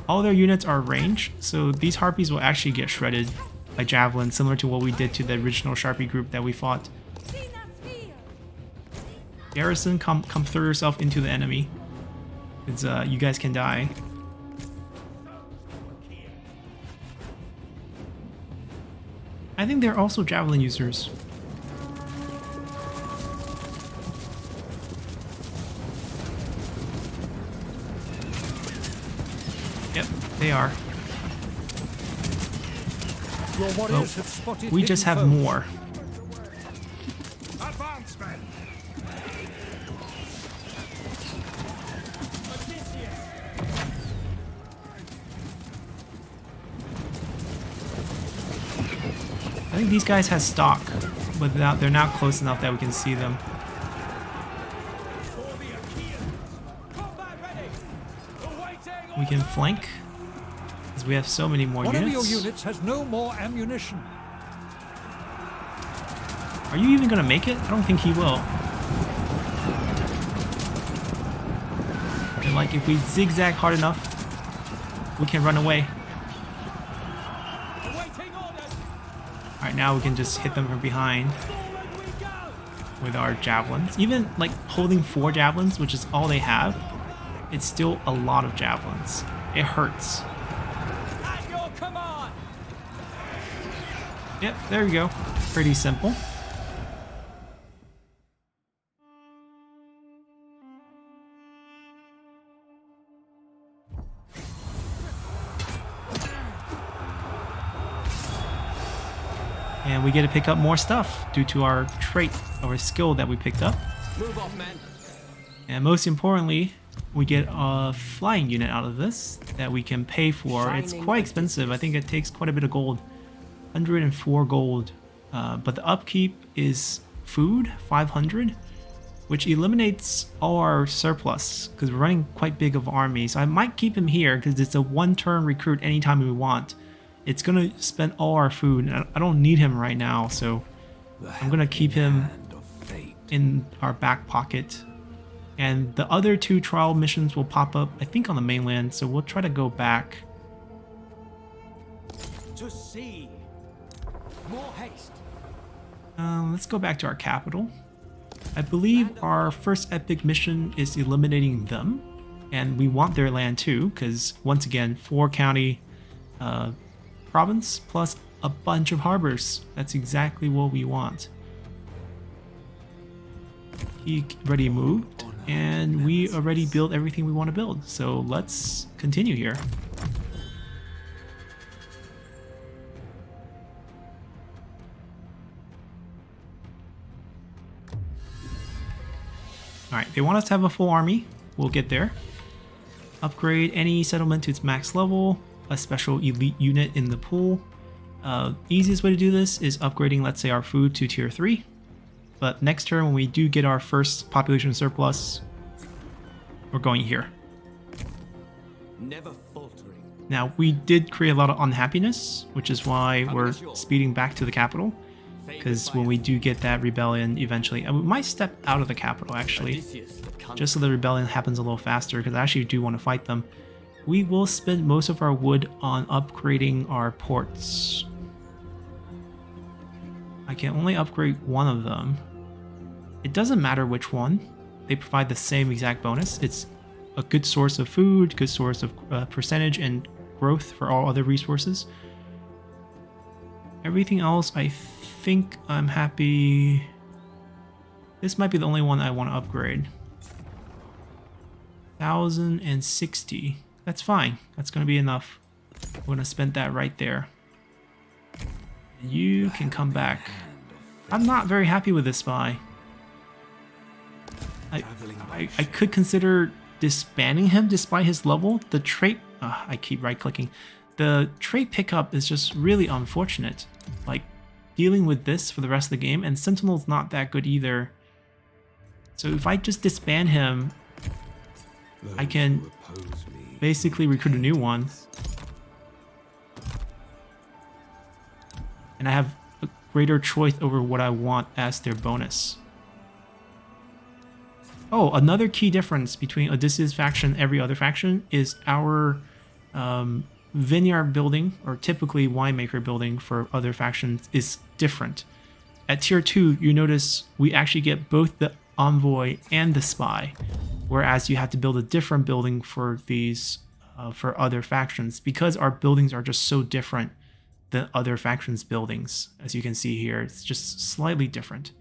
All their units are range, so these harpies will actually get shredded by javelin, similar to what we did to the original Sharpie group that we fought. Garrison, come throw yourself into the enemy. It's you guys can die. I think they're also javelin users. Yep, they are. Your warriors have spotted We just hidden have foes. more. Advance, men! Odysseus! I think these guys have stock, but they're not close enough that we can see them. For the Achaeans! Combat ready! Awaiting We can flank, because we have so many more One of your units. units has no more ammunition. Are you even gonna make it? I don't think he will. And like, if we zigzag hard enough, we can run away. Awaiting orders! Alright, now we can just hit them from behind Forward we go! with our javelins. Even like holding 4 javelins, which is all they have, it's still a lot of javelins. It hurts. At your command! Yep, there we go. Pretty simple. And we get to pick up more stuff due to our trait or skill that we picked up. Move off, men. And most importantly, we get a flying unit out of this that we can pay for. It's quite expensive. I think it takes quite a bit of gold. 104 gold. But the upkeep is food, 500, which eliminates all our surplus because we're running quite big of army. So I might keep him here because it's a 1-turn recruit anytime we want. It's going to spend all our food. And I don't need him right now, so I'm going to keep him in our back pocket. And the other 2 trial missions will pop up, I think, on the mainland, so we'll try to go back. To sea! More haste! Let's go back to our capital. I believe our first epic mission is eliminating them, and we want their land too, because once again, 4-county province plus a bunch of harbors. That's exactly what we want. He already moved, and we already built everything we want to build. So let's continue here. Alright, they want us to have a full army. We'll get there. Upgrade any settlement to its max level. A special elite unit in the pool. Easiest way to do this is upgrading, let's say, our food to tier 3. But next turn, when we do get our first population surplus, we're going here. Never faltering. Now, we did create a lot of unhappiness, which is why we're speeding back to the capital. Because when we do get that rebellion eventually, we might step out of the capital actually, just so the rebellion happens a little faster, because I actually do want to fight them. We will spend most of our wood on upgrading our ports. I can only upgrade one of them. It doesn't matter which one. They provide the same exact bonus. It's a good source of food, good source of percentage and growth for all other resources. Everything else, I think I'm happy. This might be the only one I want to upgrade. 1,060. That's fine. That's going to be enough. We're going to spend that right there. You can come back. I'm not very happy with this spy. I could consider disbanding him despite his level. The trait... I keep right-clicking. The trait pickup is just really unfortunate. Like, dealing with this for the rest of the game, and Sentinel's not that good either. So if I just disband him, I can basically recruit a new one. And I have a greater choice over what I want as their bonus. Oh, another key difference between Odysseus faction and every other faction is our vineyard building, or typically winemaker building for other factions, is different. At tier 2, you notice we actually get both the envoy and the spy, whereas you have to build a different building for these for other factions, because our buildings are just so different than other factions' buildings. As you can see here, it's just slightly different.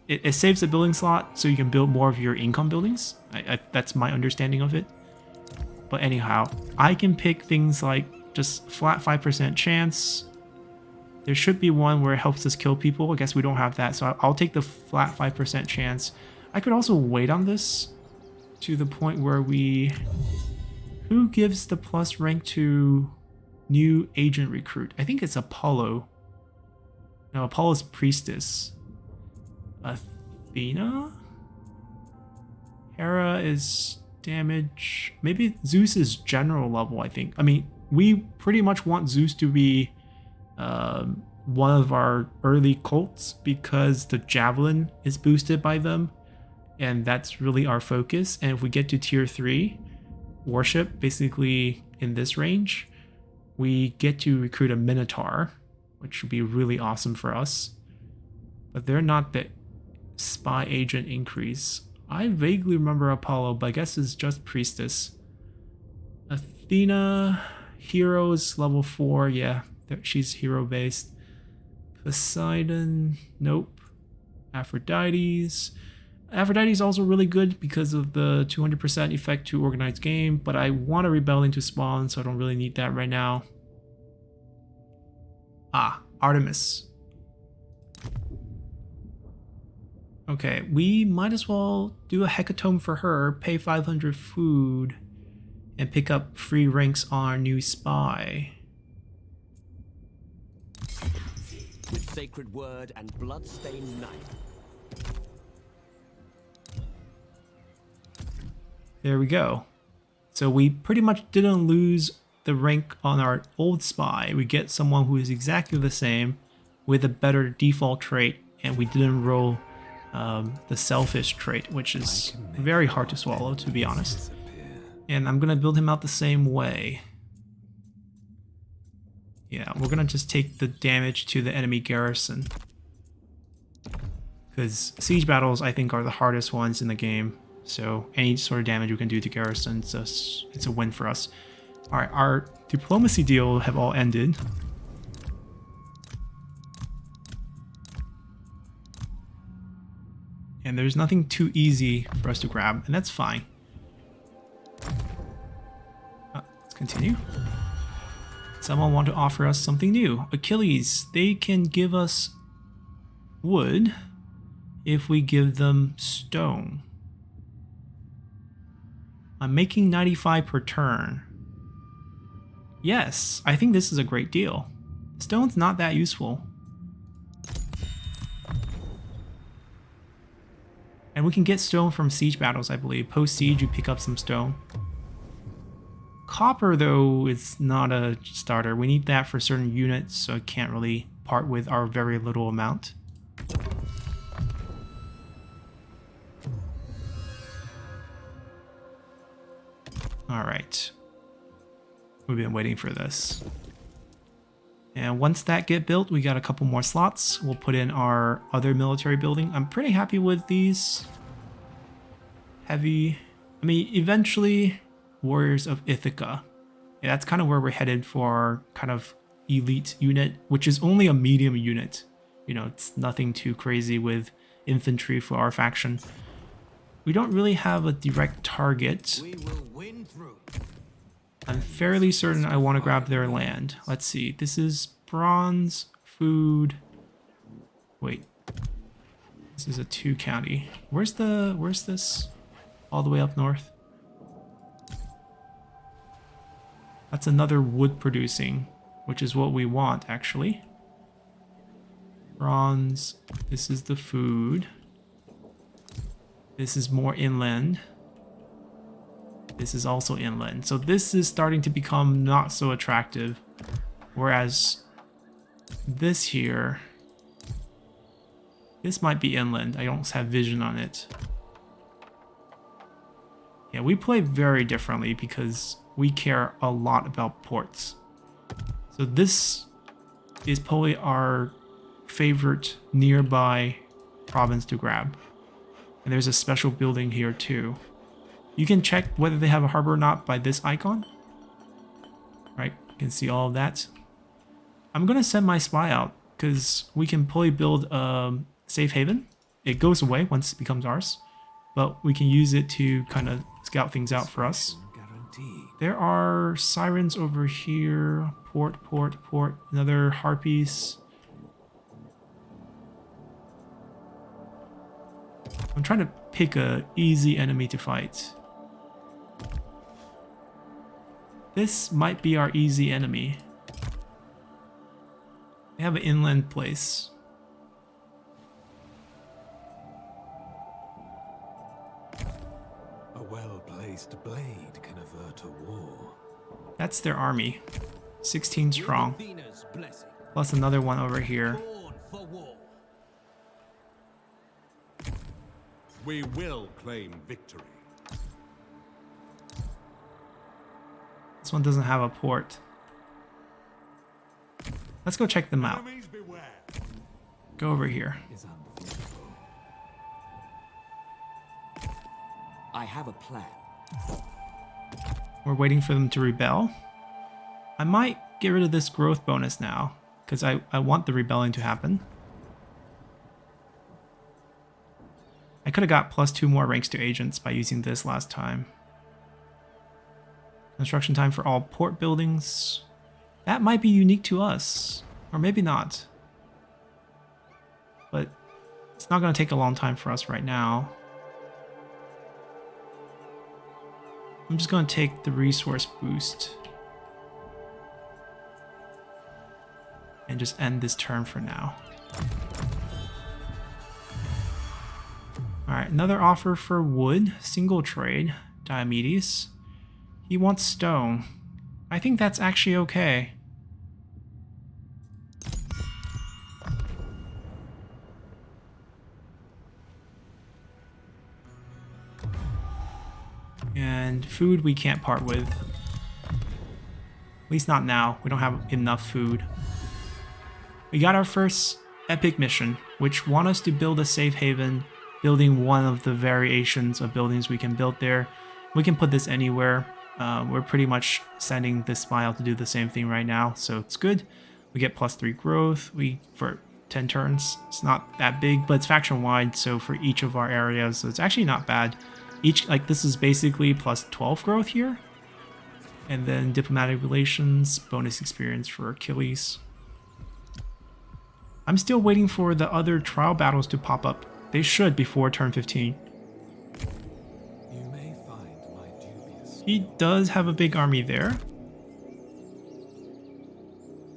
It saves a building slot so you can build more of your income buildings. That's my understanding of it. But anyhow, I can pick things like just flat 5% chance. There should be one where it helps us kill people. I guess we don't have that, so I'll take the flat 5% chance. I could also wait on this to the point where we... Who gives the plus rank to new agent recruit? I think it's Apollo. No, Apollo's priestess. Athena? Hera is damage. Maybe Zeus is general level, I think. I mean, we pretty much want Zeus to be one of our early cults because the javelin is boosted by them, and that's really our focus. And if we get to tier 3 worship, basically in this range, we get to recruit a Minotaur, which would be really awesome for us. But they're not the spy agent increase. I vaguely remember Apollo, but I guess it's just priestess. Athena, heroes level 4, yeah, she's hero based. Poseidon, nope. Aphrodite's also really good because of the 200% effect to organized game, but I want a rebelling to spawn, so I don't really need that right now. Ah, Artemis. Okay, we might as well do a hecatomb for her, pay 500 food, and pick up free ranks on our new spy. With sacred word and blood-stained knife. There we go. So we pretty much didn't lose the rank on our old spy. We get someone who is exactly the same with a better default trait, and we didn't roll the selfish trait, which is very hard to swallow, to be honest. And I'm gonna build him out the same way. Yeah, we're gonna just take the damage to the enemy garrison, because siege battles, I think, are the hardest ones in the game. So any sort of damage we can do to garrison, it's a win for us. All right, our diplomacy deal have all ended. And there's nothing too easy for us to grab, and that's fine. Let's continue. Someone want to offer us something new. Achilles, they can give us wood if we give them stone. I'm making 95 per turn. Yes, I think this is a great deal. Stone's not that useful. And we can get stone from siege battles, I believe. Post-siege, you pick up some stone. Copper, though, is not a starter. We need that for certain units, so I can't really part with our very little amount. Alright. We've been waiting for this. And once that get built, we got a couple more slots. We'll put in our other military building. I'm pretty happy with these. Heavy. I mean, eventually, Warriors of Ithaca. Yeah, that's kind of where we're headed for our kind of elite unit, which is only a medium unit. You know, it's nothing too crazy with infantry for our faction. We don't really have a direct target. We will win through. I'm fairly certain I want to grab their land. Let's see. This is bronze, food. Wait. This is a 2 county. Where's this? All the way up north. That's another wood producing, which is what we want actually. Bronze. This is the food. This is more inland. This is also inland. So this is starting to become not so attractive. Whereas this here, this might be inland. I don't have vision on it. Yeah, we play very differently because we care a lot about ports. So this is probably our favorite nearby province to grab. And there's a special building here too. You can check whether they have a harbor or not by this icon. Right, you can see all of that. I'm gonna send my spy out because we can probably build a safe haven. It goes away once it becomes ours, but we can use it to kind of scout things out for us. There are sirens over here. Port, port, port. Another harpies. I'm trying to pick a easy enemy to fight. This might be our easy enemy. They have an inland place. A well-placed blade can avert a war. That's their army. 16 strong. Athena's blessing. Plus another one over here. Born for war. We will claim victory. This one doesn't have a port. Let's go check them out. Enemies beware. Go over here. Is unfruitful. I have a plan. We're waiting for them to rebel. I might get rid of this growth bonus now, because I want the rebellion to happen. I could have got +2 more ranks to agents by using this last time. Construction time for all port buildings. That might be unique to us, or maybe not. But it's not going to take a long time for us right now. I'm just going to take the resource boost and just end this turn for now. Alright, another offer for wood, single trade, Diomedes. He wants stone. I think that's actually okay. And food we can't part with. At least not now. We don't have enough food. We got our first epic mission, which want us to build a safe haven, building one of the variations of buildings we can build there. We can put this anywhere. We're pretty much sending this spy out to do the same thing right now, so it's good. We get +3 growth for 10 turns. It's not that big, but it's faction wide, so for each of our areas, so it's actually not bad. This is basically +12 growth here. And then diplomatic relations, bonus experience for Achilles. I'm still waiting for the other trial battles to pop up. They should before turn 15. You may find my dubious. He does have a big army there.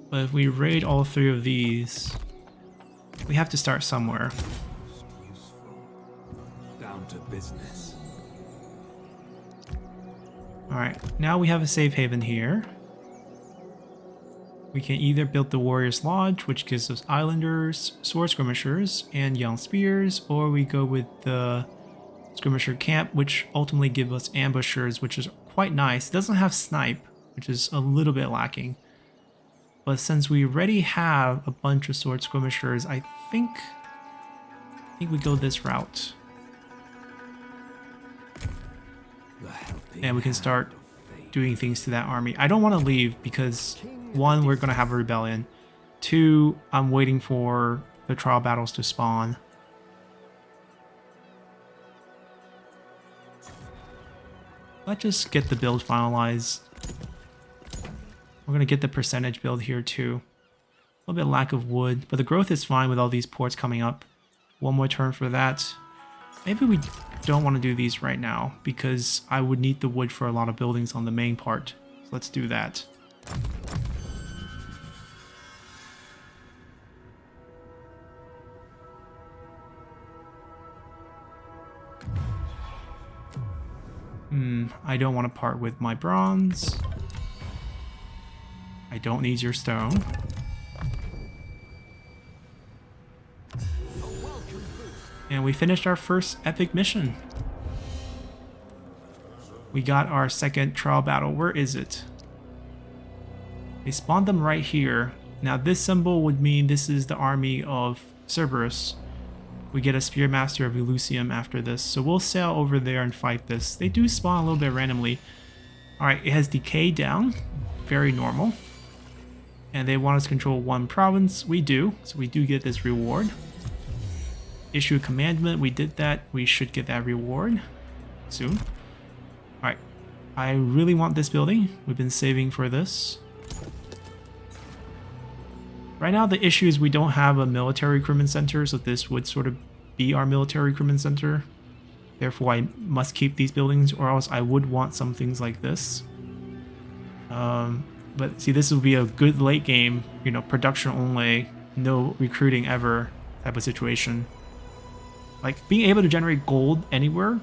But if we raid all 3 of these, we have to start somewhere. Most useful. Down to business. Alright, now we have a safe haven here. We can either build the Warrior's Lodge, which gives us Islanders, Sword Skirmishers, and Young Spears, or we go with the Skirmisher Camp, which ultimately gives us Ambushers, which is quite nice. It doesn't have Snipe, which is a little bit lacking. But since we already have a bunch of Sword Skirmishers, I think we go this route. And we can start doing things to that army. I don't want to leave because 1, we're going to have a rebellion. 2, I'm waiting for the trial battles to spawn. Let's just get the build finalized. We're going to get the percentage build here too. A little bit lack of wood, but the growth is fine with all these ports coming up. 1 more turn for that. Maybe we don't want to do these right now because I would need the wood for a lot of buildings on the main part. So let's do that. I don't want to part with my bronze. I don't need your stone. And we finished our first epic mission. We got our second trial battle. Where is it? They spawned them right here. Now this symbol would mean this is the army of Cerberus. We get a Spearmaster of Elysium after this. So we'll sail over there and fight this. They do spawn a little bit randomly. Alright, it has decay down. Very normal. And they want us to control one province. We do. So we do get this reward. Issue a commandment. We did that. We should get that reward soon. Alright. I really want this building. We've been saving for this. Right now the issue is we don't have a military recruitment center, so this would sort of be our military recruitment center. Therefore I must keep these buildings, or else I would want some things like this. But see, this would be a good late game, you know, production only, no recruiting ever type of situation. Like, being able to generate gold anywhere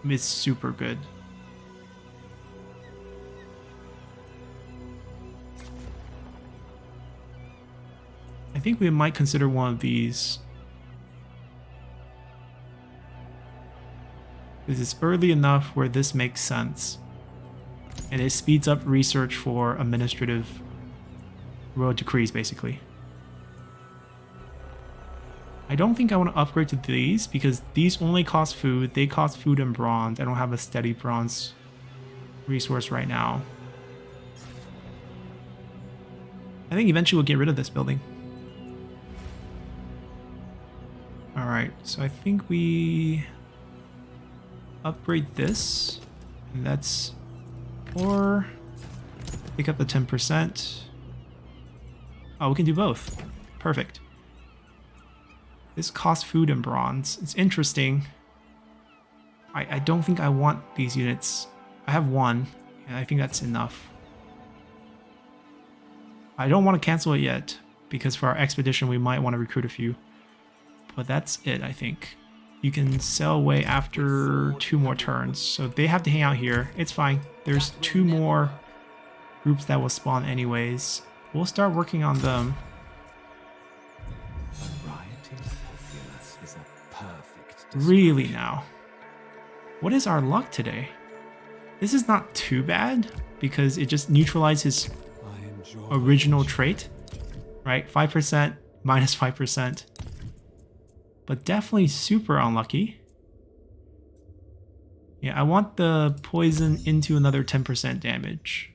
is super good. I think we might consider one of these. Because it's early enough where this makes sense. And it speeds up research for administrative royal decrees, basically. I don't think I want to upgrade to these, because these only cost food. They cost food and bronze. I don't have a steady bronze resource right now. I think eventually we'll get rid of this building. Alright, so I think we upgrade this, and that's, or pick up the 10%. Oh, we can do both. Perfect. This costs food and bronze. It's interesting. I don't think I want these units. I have one, and I think that's enough. I don't want to cancel it yet, because for our expedition we might want to recruit a few. But that's it, I think. You can sail away after 2 more turns, so they have to hang out here. It's fine. There's 2 more groups that will spawn anyways. We'll start working on them. Really now. What is our luck today? This is not too bad, because it just neutralizes his original trait, right? 5% minus 5%. But definitely super unlucky. Yeah, I want the poison into another 10% damage.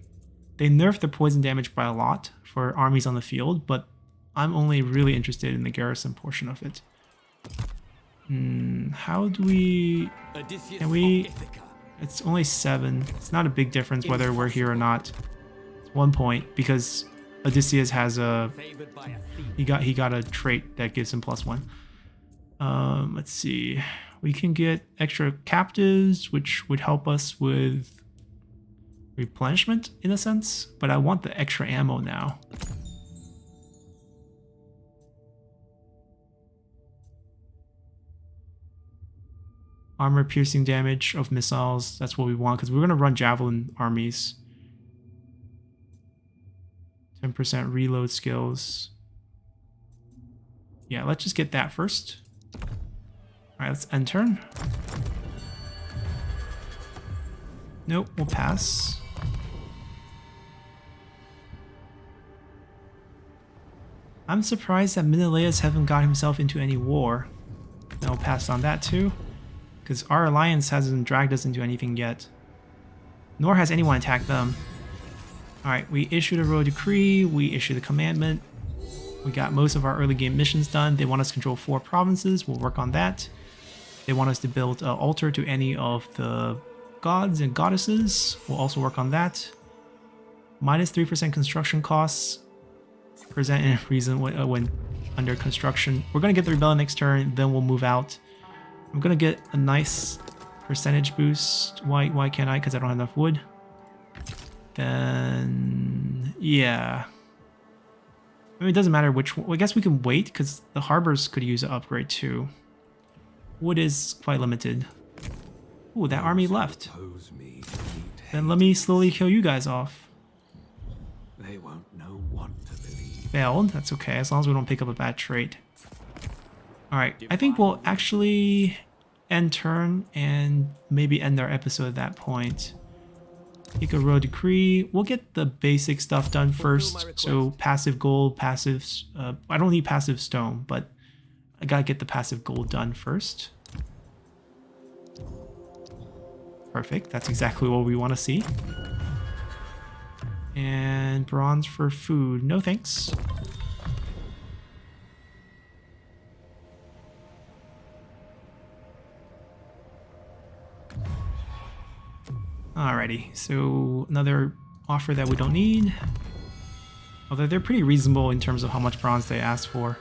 They nerfed the poison damage by a lot for armies on the field, but I'm only really interested in the garrison portion of it. How do we... Can we... It's only 7. It's not a big difference whether we're here or not. It's 1 point, because Odysseus has a... He got a trait that gives him +1. Let's see. We can get extra captives, which would help us with replenishment in a sense, but I want the extra ammo now. Armor piercing damage of missiles, that's what we want, because we're going to run javelin armies. 10% reload skills. Yeah, let's just get that first. Alright, let's end turn. Nope, we'll pass. I'm surprised that Menelaus haven't got himself into any war. And I'll pass on that too, because our alliance hasn't dragged us into anything yet. Nor has anyone attacked them. Alright, we issued a royal decree, we issued a commandment. We got most of our early game missions done. They want us to control 4 provinces, we'll work on that. They want us to build an altar to any of the gods and goddesses, we'll also work on that. Minus 3% construction costs. Present in reason when under construction. We're going to get the rebellion next turn, then we'll move out. I'm going to get a nice percentage boost. Why can't I? Because I don't have enough wood. Then, yeah. I mean, it doesn't matter which one. Well, I guess we can wait, because the harbors could use an upgrade too. Wood is quite limited. Ooh, that army left. Then let me slowly kill you guys off. They won't know what to believe. Failed. That's okay, as long as we don't pick up a bad trait. Alright, I think we'll actually end turn and maybe end our episode at that point. Take a royal decree. We'll get the basic stuff done first. So passive gold, passive... I don't need passive stone, but I gotta get the passive gold done first. Perfect. That's exactly what we want to see. And bronze for food. No thanks. Alrighty, so another offer that we don't need. Although they're pretty reasonable in terms of how much bronze they asked for.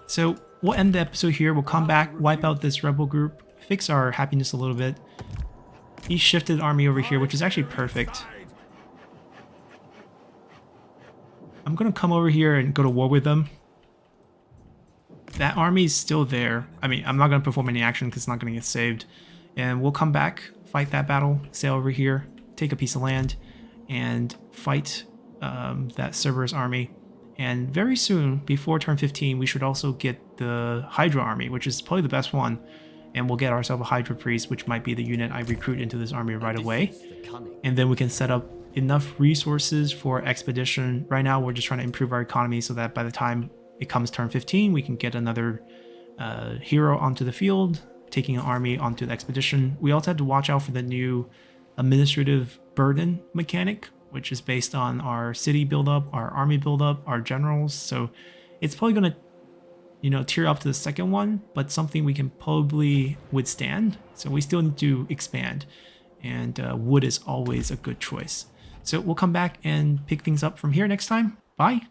So we'll end the episode here. We'll come back, wipe out this rebel group, fix our happiness a little bit. He shifted army over here, which is actually perfect. I'm gonna come over here and go to war with them. That army is still there. I mean, I'm not gonna perform any action because it's not gonna get saved. And we'll come back, fight that battle, sail over here, take a piece of land, and fight that Cerberus army. And very soon, before turn 15, we should also get the Hydra army, which is probably the best one. And we'll get ourselves a Hydra priest, which might be the unit I recruit into this army right away. And then we can set up enough resources for expedition. Right now, we're just trying to improve our economy so that by the time it comes turn 15, we can get another hero onto the field, taking an army onto the expedition. We also have to watch out for the new administrative burden mechanic, which is based on our city buildup, our army buildup, our generals. So it's probably going to, you know, tier up to the second one, but something we can probably withstand. So we still need to expand, and wood is always a good choice. So we'll come back and pick things up from here next time. Bye.